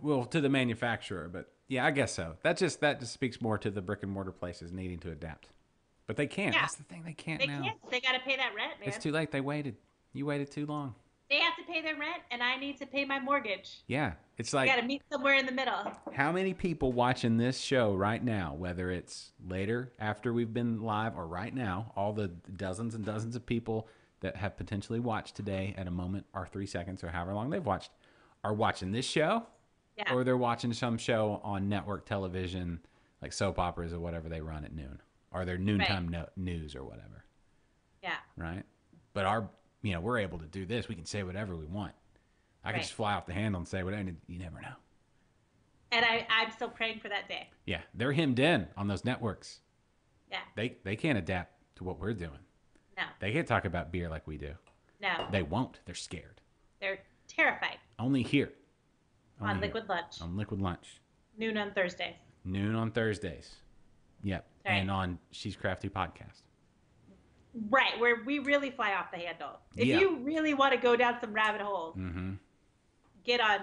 well, to the manufacturer, but yeah, I guess so. That just speaks more to the brick and mortar places needing to adapt. But they can't. Yeah. That's the thing. They can't They now. can't. They got to pay that rent, man. It's too late. They waited. You waited too long. They have to pay their rent, and I need to pay my mortgage. Yeah. It's I like, got to meet somewhere in the middle. how many people watching this show right now, whether it's later after we've been live or right now, all the dozens and dozens of people that have potentially watched today at a moment or 3 seconds or however long they've watched, are watching this show, Yeah. or they're watching some show on network television, like soap operas or whatever they run at noon, or their noontime news or whatever, Yeah. right? But we're able to do this. We can say whatever we want. I can Right. just fly off the handle and say whatever. You never know. And I'm still praying for that day. Yeah, they're hemmed in on those networks. Yeah. They can't adapt to what we're doing. No. They can't talk about beer like we do. No. They won't. They're scared. They're terrified. Only here. On Only here. Liquid Lunch. On Liquid Lunch. Noon on Thursdays. Noon on Thursdays. Yep. Right. And on She's Crafty podcast. Right, where we really fly off the handle. If Yeah. you really want to go down some rabbit holes, Mm-hmm. get on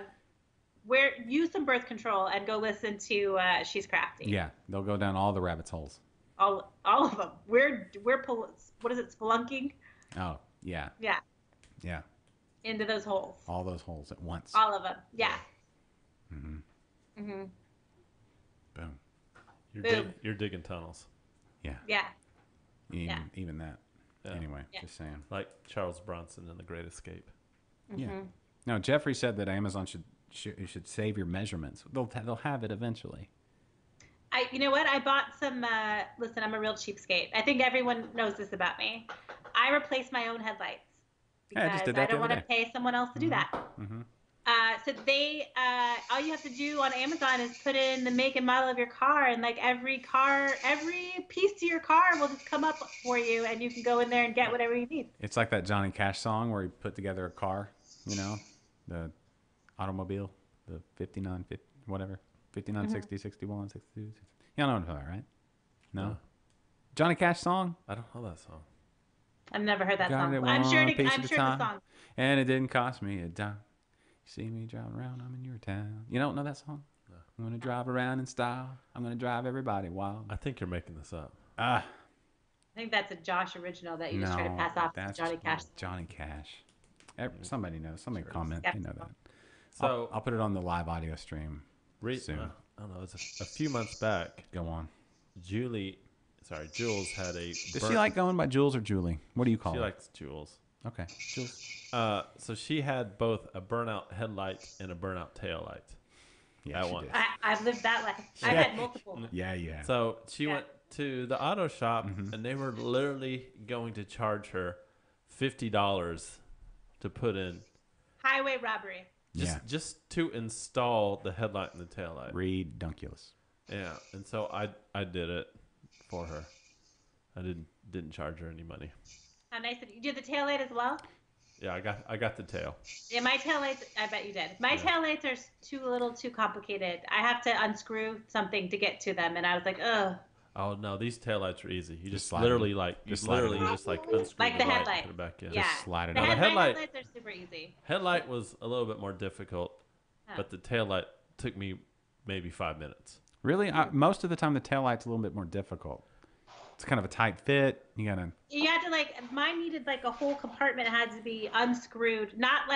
use some birth control and go listen to She's Crafty. Yeah, they'll go down all the rabbit's holes. All of them. We're what is it, spelunking? Oh, yeah. Yeah, Yeah. into those holes. All those holes at once. All of them. Yeah. Mm-hmm. Mhm. Boom. Boom. You're digging tunnels. Yeah. Yeah. Even that. Yeah. Anyway, Yeah. just saying. Like Charles Bronson in The Great Escape. Yeah. No, Jeffrey said that Amazon should save your measurements. They'll have it eventually. You know what? I bought some. Listen, I'm a real cheapskate. I think everyone knows this about me. I replace my own headlights. Yeah, I because just did I that the don't other want to day. pay someone else to do that. Mm-hmm. So they, all you have to do on Amazon is put in the make and model of your car, and like every piece to your car will just come up for you, and you can go in there and get whatever you need. It's like that Johnny Cash song where he put together a car, you know, the automobile, the 59, 50, whatever, 59, 60, 61, 62, 60. You don't know that, right? No? Johnny Cash song? I don't know that song. I've never heard that Got song. it I'm sure. one piece I'm at a sure the time. song. And it didn't cost me a dime. You see me driving around, I'm in your town. You don't know that song? No. I'm going to drive around in style. I'm going to drive everybody wild. I think you're making this up. I think that's a Josh original that you just try to pass off to Johnny Cash. Johnny Cash. Somebody knows. Somebody comment. Yes. They know that. So I'll put it on the live audio stream soon. I don't know. It's a few months back. Go on. Jules had a. Does she like going by Jules or Julie? What do you call She her? likes Jules. Okay, Jules. So she had both a burnout headlight and a burnout tail light. Yeah, she did. I've lived that life. I've had multiple. Yeah. So she went to the auto shop, and they were literally going to charge her $50 to put in. Highway robbery. Just to install the headlight and the tail light. Redunculous. Yeah, and so I did it for her. I didn't charge her any money. How nice of you. You did the tail light as well? Yeah, I got the tail. Yeah, my tail lights, I bet you did. My tail lights are a little too complicated. I have to unscrew something to get to them, and I was like, ugh. Oh no, these taillights are easy. You just slide literally it. just slide it literally in. just like unscrew Like the the light headlight. and put it back in. Yeah. Just slide it The on. the headlight- headlights are super easy. Headlight was a little bit more difficult, Huh. but the tail light took me maybe 5 minutes. Really? Most of the time, the tail light's a little bit more difficult. It's kind of a tight fit. You gotta. You had to mine needed like a whole compartment had to be unscrewed, not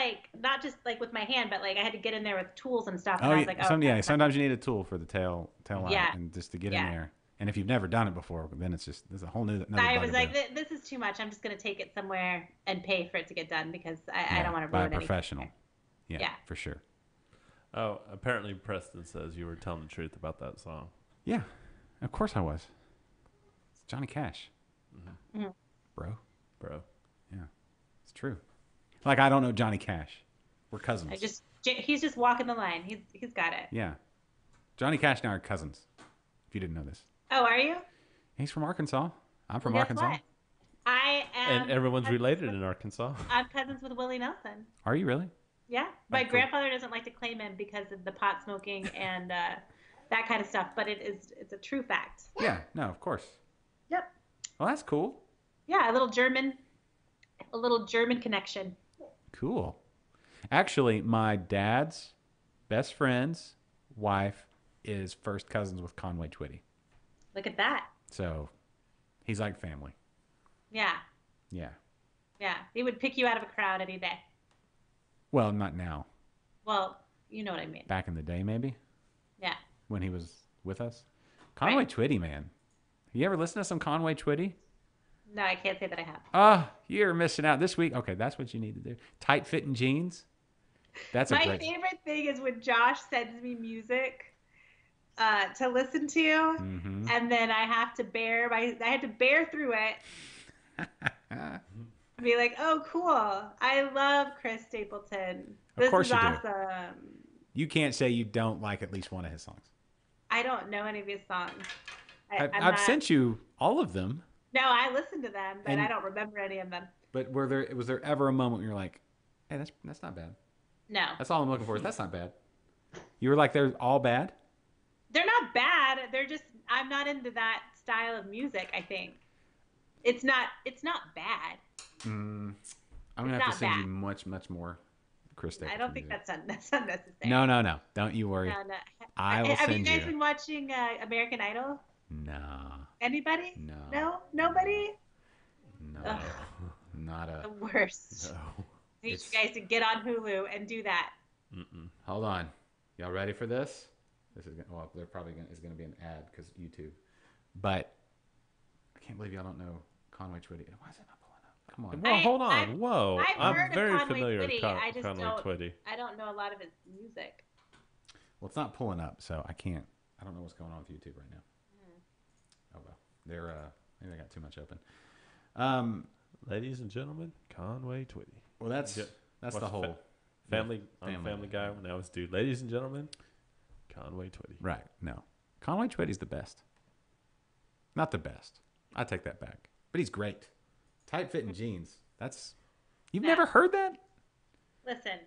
just like with my hand, but like I had to get in there with tools and stuff. And I was like, sometimes you need a tool for the tail light, Yeah. and just to get in there. And if you've never done it before, then there's a whole new. I was like, this is too much. I'm just gonna take it somewhere and pay for it to get done because I don't want to by ruin a anything. professional. Yeah, Yeah. for sure. Oh, apparently Preston says you were telling the truth about that song. Yeah, of course I was. It's Johnny Cash, Mhm. bro. Bro. It's true. Like I don't know Johnny Cash. We're cousins. He's just walking the line. He's got it. Yeah, Johnny Cash and I are cousins. If you didn't know this, Oh, are you? he's from Arkansas. I'm from Well, guess Arkansas. what? I am. And everyone's related in Arkansas. I'm cousins with Willie Nelson. Are you really? Yeah, my cool. grandfather doesn't like to claim him because of the pot smoking and that kind of stuff, but it's a true fact. Yeah. No, of course. Yep. Well, that's cool. Yeah, a little German connection. Cool. Actually, my dad's best friend's wife is first cousins with Conway Twitty. Look at that. So he's like family. Yeah, Yeah. yeah. He would pick you out of a crowd any day. Well, not now. Well, you know what I mean. Back in the day, maybe, Yeah. when he was with us. Conway Twitty, man. You ever listen to some Conway Twitty? No, I can't say that I have. Ah, you're missing out this week. Okay, that's what you need to do. Tight fitting jeans. That's My a great. favorite thing is when Josh sends me music to listen to, Mhm. and then I had to bear through it. Be like, oh, cool. I love Chris Stapleton. This course is you do. awesome. You can't say you don't like at least one of his songs. I don't know any of his songs. I've sent you all of them. No, I listened to them, but And- I don't remember any of them. But was there ever a moment where you're like, hey, that's not bad. No. That's all I'm looking for. Is that's not bad. You were like, they're all bad. They're not bad. They're just I'm not into that style of music, I think. It's not bad. I'm gonna have not to send you bad. much more Chris Stapleton. I don't think music. that's unnecessary. No. Don't you worry. No. I will Have you send guys you. been watching American Idol? No. Anybody? No. No? Nobody? No. Ugh. Not The a. worst. No. I need you guys to get on Hulu and do that. Hold on. Y'all ready for this? This is they're probably is gonna be an ad because YouTube. But I can't believe y'all don't know Conway Twitty. Why is it not pulling up? Come on. Well, hold on. Whoa. I've heard I'm of very Conway familiar Twitty. with I just Conway don't- Twitty. I don't know a lot of his music. Well, it's not pulling up, so I can't. I don't know what's going on with YouTube right now. Oh well, they're maybe I got too much open. Ladies and gentlemen, Conway Twitty. Well, that's Yeah. that's Watch the whole Family on Family Family Guy when I was dude. Ladies and gentlemen, Conway Twitty. right. No, Conway Twitty's the best. Not the best. I take that back. But he's great. Tight fitting jeans. You've Yeah. never heard that? Listen,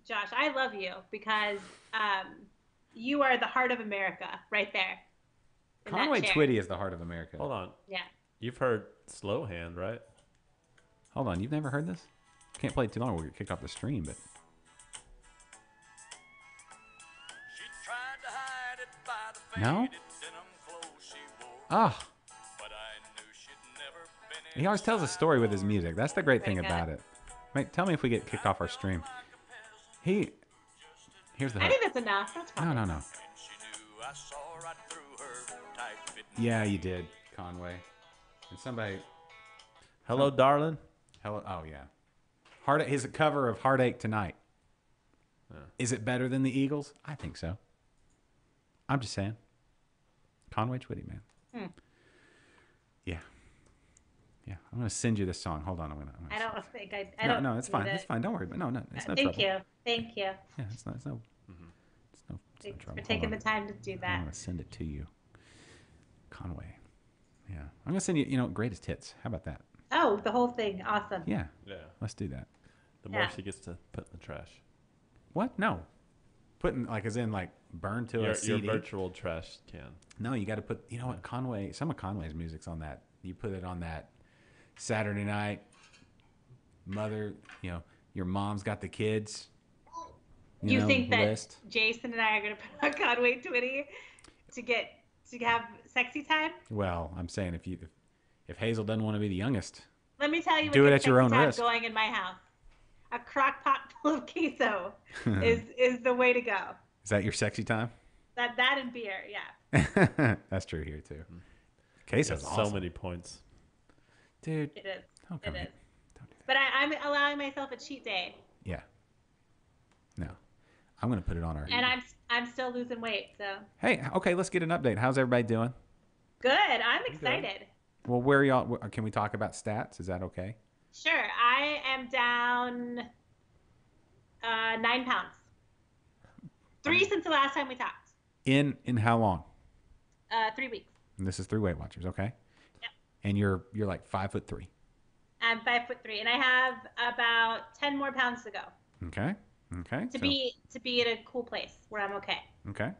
Josh, I love you because you are the heart of America right there. in that Conway chair. Twitty is the heart of America. Hold on. Yeah. You've heard Slow Hand, right? Hold on. You've never heard this? Can't play it too long. We'll get kicked off the stream, but. No? Ah. He always tells a story with his music. That's the great thing about it. Mate, tell me if we get kicked off our stream. Here's the I hook. think that's enough. That's fine. No. Yeah, you did, Conway. And somebody. Hello, darling. Hello. Oh yeah. His cover of Heartache Tonight. Yeah. Is it better than the Eagles? I think so. I'm just saying. Conway Twitty, man. Yeah. Yeah. I'm gonna send you this song. Hold on. I'm gonna I don't think I don't. No, it's fine. need It's it. fine. Don't worry. But no, it's no Thank trouble. you. Thank you. Yeah, it's no trouble. Thanks Hold for taking on. the time to do I'm that. gonna send it to you. Conway. Yeah. I'm gonna send you, greatest hits. How about that? Oh, the whole thing. Awesome. Yeah. Yeah. Let's do that. The more Yeah. she gets to put in the trash. What? No. Putting as in burn to Your a CD. virtual trash can. No, you got to put. You know what? Conway. Some of Conway's music's on that. You put it on that Saturday night. Mother. Your mom's got the kids. You think that list. Jason and I are going to put on Conway Twitty to have sexy time? Well, I'm saying if Hazel doesn't want to be the youngest, Let me tell you Do what it gets at your sexy own time risk. going in my house. A crock pot full of queso is the way to go. is that your sexy time? That and beer, yeah. That's true here too. Queso's Got awesome. so many points. Dude. It is. Don't come It here. is. But I'm allowing myself a cheat day, Yeah. No. I'm gonna put it on our. and I'm still losing weight. So Hey, okay, let's get an update. How's everybody doing? good. I'm excited. Well, where are y'all? Can we talk about stats? Is that okay? Sure. I am down 9 pounds. 3 since the last time we talked. In how long? 3 weeks. And this is through Weight Watchers, okay? Yep. And you're like 5'3". I'm 5'3", and I have about 10 more pounds to go Okay. Okay. to be at a cool place where I'm okay. Okay.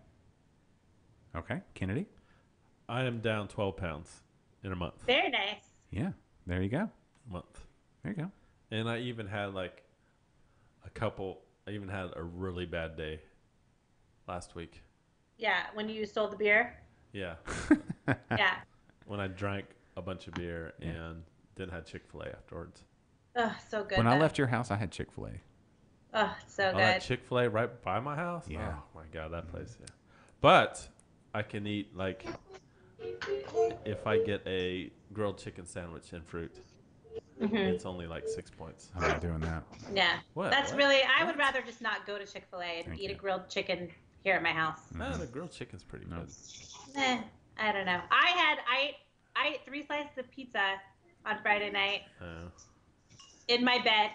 Okay. Kennedy. I am down 12 pounds in a month. Very nice. Yeah. There you go. Month. There you go. And I even had I even had a really bad day last week. Yeah, when you sold the beer. Yeah. Yeah. When I drank a bunch of beer and then had Chick-fil-A afterwards. Oh, so good. When I though. left your house, I had Chick-fil-A. Oh, so Oh, good. that Chick-fil-A right by my house? Yeah. Oh, my God, that place, yeah. But I can eat, if I get a grilled chicken sandwich and fruit, it's only 6 points. I'm not doing that. Yeah. What? That's What? really. I would rather just not go to Chick-fil-A and Thank eat a you. grilled chicken here at my house. No, the grilled chicken's pretty good. I don't know. I ate 3 slices of pizza on Friday night in my bed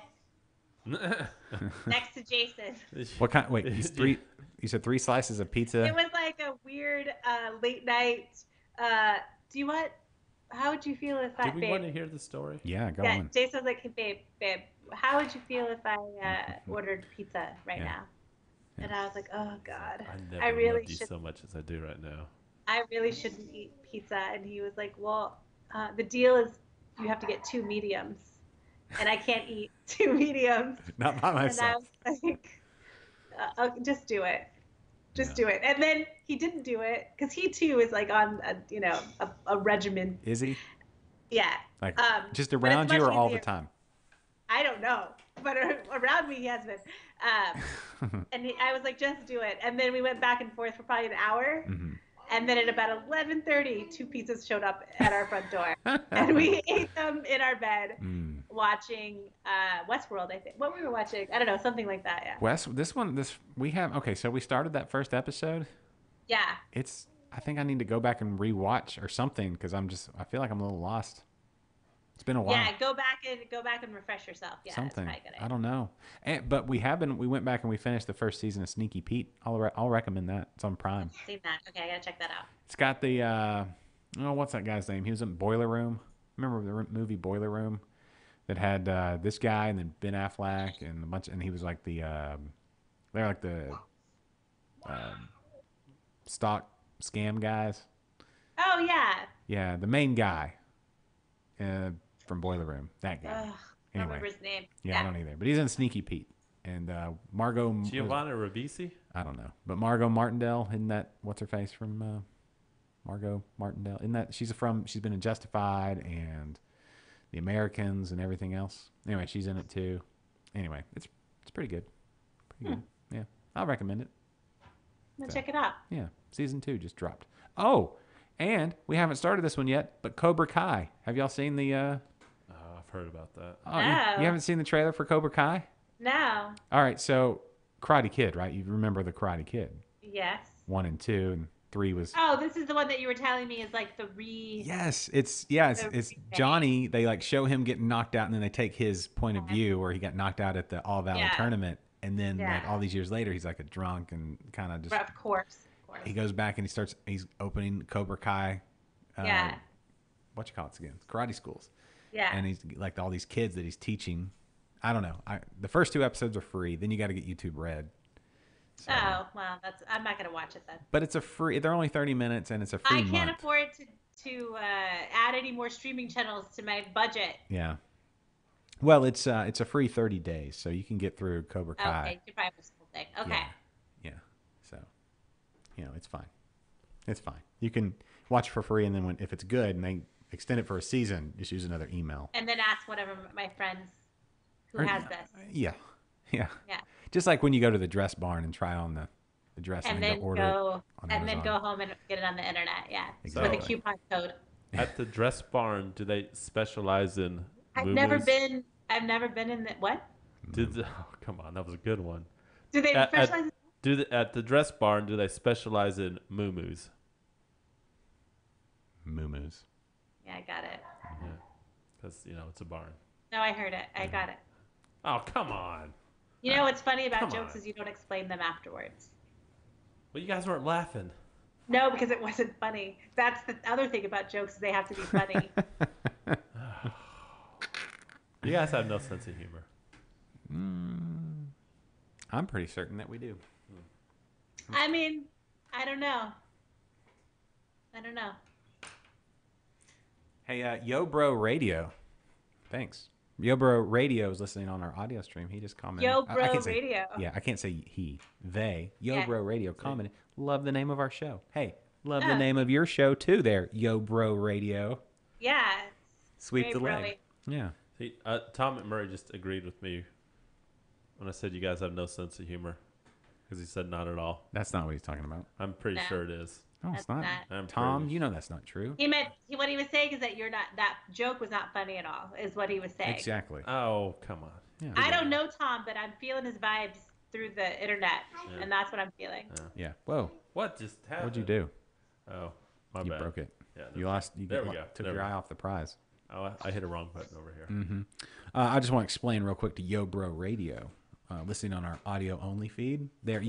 next to Jason. What kind? Wait, you said 3 slices of pizza. It was like a weird late night. Do you want? How would you feel if I? Did we babe? want to hear the story? Yeah, go Yeah, on. Jason was like, hey, babe, how would you feel if I ordered pizza right Yeah. now? And I was like, oh God, I never I really loved you should. so much as I do right now. I really shouldn't eat pizza. And he was like, well, the deal is you have to get 2 mediums, and I can't eat 2 mediums. Not by And I myself. was like, just do it. Just do it. And then he didn't do it because he too is on a regimen. Is he? Yeah. Like just but it's around you much or all the easier. time? I don't know, but around me he has been. And I was like, just do it. And then we went back and forth for probably an hour. Mm-hmm. And then at about 11:30, 2 pizzas showed up at our front door, and we ate them in our bed, watching Westworld. I think what we were watching, I don't know, something like that. Yeah. We have okay. So we started that first episode. Yeah. I think I need to go back and rewatch or something because I feel like I'm a little lost. It's been a while. Yeah, go back and refresh yourself. Yeah, Something. That's probably a good I idea. don't know. But we went back and we finished the first season of Sneaky Pete. I'll recommend that. It's on Prime. Seen that. Okay, I gotta check that out. It's got the what's that guy's name? He was in Boiler Room. Remember the movie Boiler Room that had this guy and then Ben Affleck and a bunch, and he was like the they're like the stock scam guys. Oh yeah. Yeah, the main guy from Boiler Room. That guy. Ugh, I don't Anyway. remember his name. Yeah, I don't either. But he's in Sneaky Pete. And Margot... Giovanna Ribisi? I don't know. But Margot Martindale, isn't that... What's her face from Margot Martindale? Isn't that... She's been in Justified and The Americans and everything else. Anyway, she's in it too. Anyway, it's pretty good. Pretty good. Yeah. I'll recommend it. I'm gonna check it out. Yeah. Season 2 just dropped. Oh! And we haven't started this one yet, but Cobra Kai. Have y'all seen the... I've heard about that. Oh, you haven't seen the trailer for Cobra Kai? No. All right, so Karate Kid, right? You remember the Karate Kid? Yes. 1 and 2, and 3 was. Oh, this is the one that you were telling me is like the Yes, it's Johnny. They like show him getting knocked out, and then they take his point of view where he got knocked out at the All Valley tournament, and then like all these years later, he's like a drunk and kind of just. Of course. He goes back and he's opening Cobra Kai. What you call it again? Karate schools. Yeah. And he's like all these kids that he's teaching. I don't know. The first 2 episodes are free. Then you got to get YouTube Red. So. Oh well, I'm not gonna watch it then. But it's a free. They're only 30 minutes, and it's a free I can't month. afford to add any more streaming channels to my budget. Yeah. Well, it's a free 30 days, so you can get through Cobra Kai. Okay, you can probably watch the whole thing. Okay. Yeah. So, it's fine. It's fine. You can watch it for free, and then if it's good and they extend it for a season, just use another email. And then ask whatever my friends who has this. Yeah. Yeah. Just like when you go to the dress barn and try on the dress And and then go order it on and then Amazon. go home and get it on the internet. Yeah. Exactly. With a coupon code. At the dress barn, do they specialize in I've moo-moos? never been in the what? Oh, come on, that was a good one. Do they specialize At the dress barn, do they specialize in moo-moos? Moo-moos. Yeah, I got it. Yeah, because it's a barn. No, I heard it. I got it. Oh, come on. You know what's funny about Come jokes on. is you don't explain them afterwards. Well, you guys weren't laughing. No, because it wasn't funny. That's the other thing about jokes is they have to be funny. You guys have no sense of humor. I'm pretty certain that we do. I mean, I don't know. Hey, Yo Bro Radio. Thanks. Yo Bro Radio is listening on our audio stream. He just commented. Yo I Bro can't say- Radio. Yeah, I can't say he. They. Yo Yeah. Bro Radio commented. Love the name of our show. Hey, love Oh. the name of your show too there. Yo Bro Radio. Yeah. Sweep the Very leg. Yeah. See, Tom McMurray just agreed with me when I said you guys have no sense of humor, because he said not at all. That's not what he's talking about. I'm pretty No. sure it is. No, it's That's not. not. I'm Tom, pretty- you know that's not true. He meant what he was saying is that that joke was not funny at all. Is what he was saying. Exactly. Oh, come on. Yeah. I don't know Tom, but I'm feeling his vibes through the internet, and that's what I'm feeling. Yeah. Whoa. What just happened? What'd you do? Oh, my You bad. broke it. Yeah, You lost. You there we go. took There your we eye go. off the prize. Oh, I hit a wrong button over here. I just want to explain real quick to Yo Bro Radio, listening on our audio only feed. There,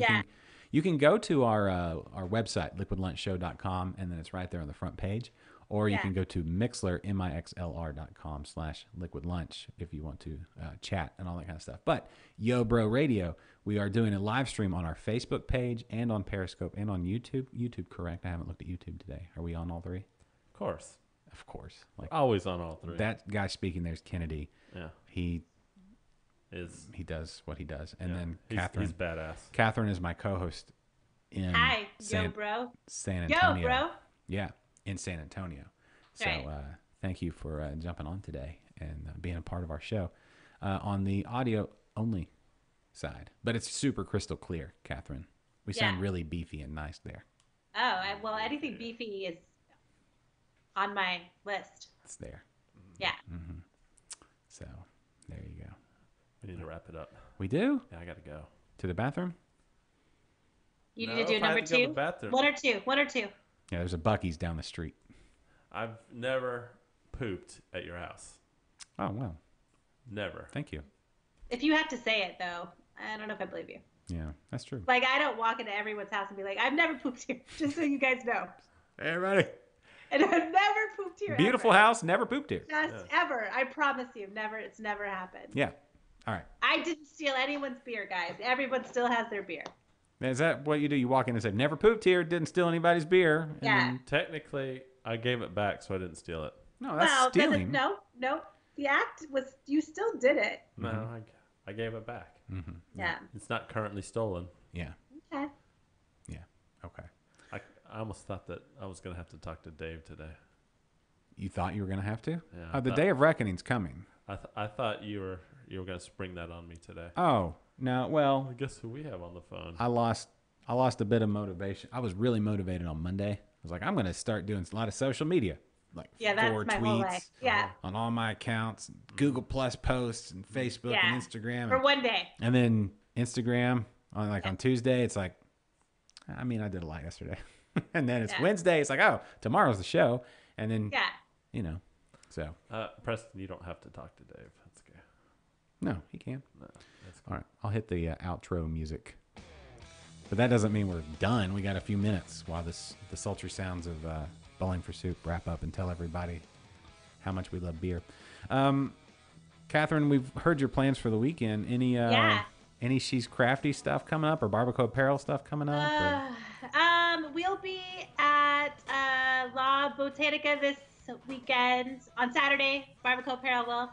you can go to our website liquidlunchshow.com, and then it's right there on the front page, or you can go to Mixlr mixlr.com/liquidlunch if you want to chat and all that kind of stuff. But Yo Bro Radio, we are doing a live stream on our Facebook page and on Periscope and on YouTube. YouTube, correct? I haven't looked at YouTube today. Are we on all 3? Of course. Of course. Like Always on all 3. that guy speaking there's Kennedy. Yeah. He Is does what he does, and yeah. then he's Catherine. badass. Catherine is my co-host in Hi, San, yo, bro. San Yo, Antonio. bro. Yeah, in San Antonio. So Right. thank you for jumping on today and being a part of our show on the audio only side. But it's super crystal clear, Catherine. We sound Yeah. really beefy and nice there. Oh, well, anything beefy is on my list. It's there. Yeah. So there you go. We need to wrap it up. We do? Yeah, I got to go. To the bathroom? You No, need to do if I number had to go to 2? the bathroom. One or two. Yeah, there's a Buc-ee's down the street. I've never pooped at your house. Oh, well. Never. Thank you. If you have to say it, though, I don't know if I believe you. Yeah, that's true. Like, I don't walk into everyone's house and be like, I've never pooped here, just so you guys know. Hey, everybody. And I've never pooped here. Beautiful ever. house, never pooped here. Just ever. I promise you, never. It's never happened. Yeah. All right. I didn't steal anyone's beer, guys. Everyone still has their beer. Is that what you do? You walk in and say, never pooped here, didn't steal anybody's beer. And Yeah. then- Technically, I gave it back, so I didn't steal it. no, that's Well, stealing. no. The act was, you still did it. No, I gave it back. Mm-hmm. Yeah. It's not currently stolen. Yeah. Okay. Yeah. Okay. I almost thought that I was going to have to talk to Dave today. You thought you were going to have to? Yeah, The day of reckoning's coming. I thought you were going to spring that on me today. Oh, no. Well, I guess who we have on the phone? I lost a bit of motivation. I was really motivated on Monday. I was like, I'm going to start doing a lot of social media. Like Yeah, that's 4 my whole tweets life. Yeah. on all my accounts, Google Plus posts and Facebook Yeah. and Instagram. For one day. And then Instagram on Tuesday, it's like, I mean, I did a lot yesterday. And then it's Yeah. Wednesday. It's like, oh, tomorrow's the show. And then, Yeah. So. Preston, you don't have to talk to Dave. That's okay. No, he can. No, that's cool. All right. I'll hit the outro music. But that doesn't mean we're done. We got a few minutes while the sultry sounds of Bowling for Soup wrap up and tell everybody how much we love beer. Catherine, we've heard your plans for the weekend. Any She's Crafty stuff coming up or Barbacoa Apparel stuff coming up? We'll be at La Botanica this weekend on Saturday. Barbacoa Apparel will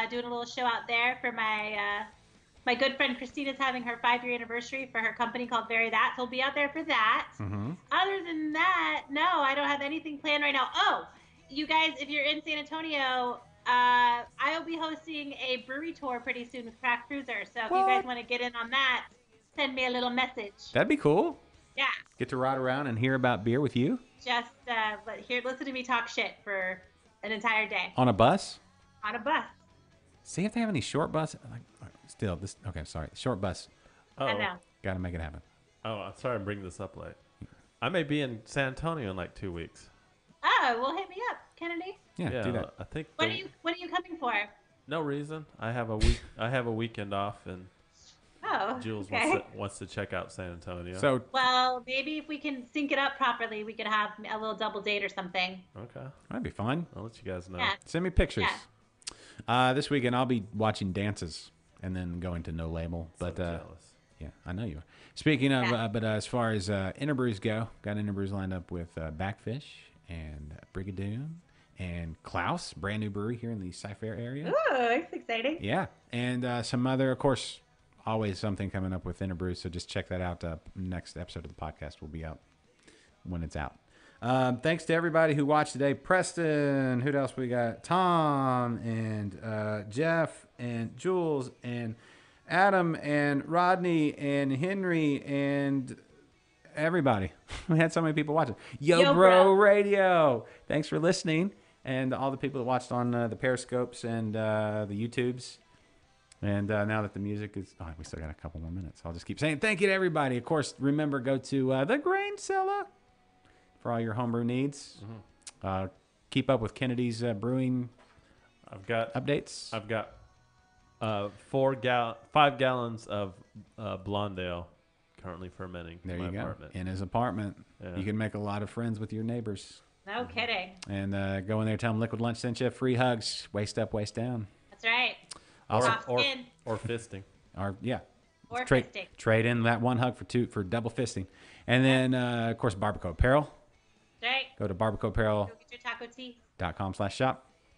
doing a little show out there for my good friend Christina's having her 5-year anniversary for her company called Very That. So we'll be out there for that. Mm-hmm. Other than that, no, I don't have anything planned right now. Oh, you guys, if you're in San Antonio, I'll be hosting a brewery tour pretty soon with Craft Cruiser. So if you guys want to get in on that, send me a little message. That'd be cool. Yeah. Get to ride around and hear about beer with you Just listen to me talk shit for an entire day on a bus. on a bus. See if they have any short bus. Okay, sorry. Short bus. I know. Got to make it happen. Oh, I'm sorry I'm bringing this up late. I may be in San Antonio in like 2 weeks. Oh, well, hit me up, Kennedy. Yeah, do that. I think. What are you coming for? No reason. I have a weekend off, and Oh, Jules okay. wants to check out San Antonio. So Well, maybe if we can sync it up properly, we could have a little double date or something. Okay, that'd be fun. I'll let you guys know. Yeah. Send me pictures. Yeah. This weekend I'll be watching dances and then going to No Label. But jealous. yeah, I know you are. Speaking of, but as far as interbrews go, got interbrews lined up with Backfish and Brigadoon and Klaus, brand new brewery here in the Cy-Fair area. Ooh, it's exciting. Yeah, and some other, of course, always something coming up with interbrews. So just check that out. Next episode of the podcast will be out when it's out. Thanks to everybody who watched today. Preston, who else we got? Tom and Jeff and Jules and Adam and Rodney and Henry and everybody. We had so many people watching. Yo Bro Radio. Thanks for listening. And all the people that watched on the Periscopes and the YouTubes. And now that the music is... Oh, we still got a couple more minutes. I'll just keep saying thank you to everybody. Of course, remember, go to the Grain Cellar for all your homebrew needs. Mm-hmm. Keep up with Kennedy's brewing updates. I've got 5 gallons of Blondale currently fermenting There in my you go. apartment. In his apartment. Yeah. You can make a lot of friends with your neighbors. No kidding. And go in there, tell them Liquid Lunch sent you. Free hugs. Waist up, waist down. That's right. Also, or fisting. Or fisting. Trade in that one hug for double fisting. And then, of course, Barbacoa Apparel. That's right. Go to barbacoaapparel.com/shop. Go get your taco tea.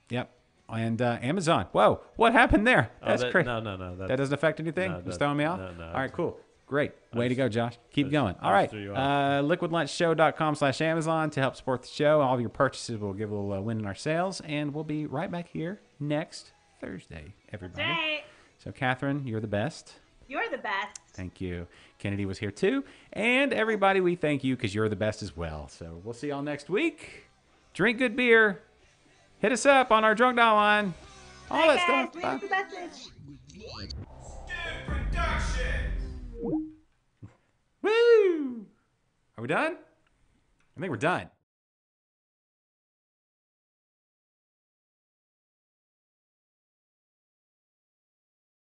Yep. And Amazon. Whoa, what happened there? That's crazy. No. That doesn't affect anything? No, Just throwing me off? no. All right, cool. Great. Way to go, Josh. Keep going. All right. Liquidlunchshow.com/Amazon to help support the show. All of your purchases will give a little win in our sales. And we'll be right back here next Thursday, everybody. That's right. So, Catherine, you're the best. You're the best. Thank you. Kennedy was here too. And everybody, we thank you because you're the best as well. So we'll see y'all next week. Drink good beer. Hit us up on our drunk dial line. All that stuff. Leave us a message. Woo! Are we done? I think we're done.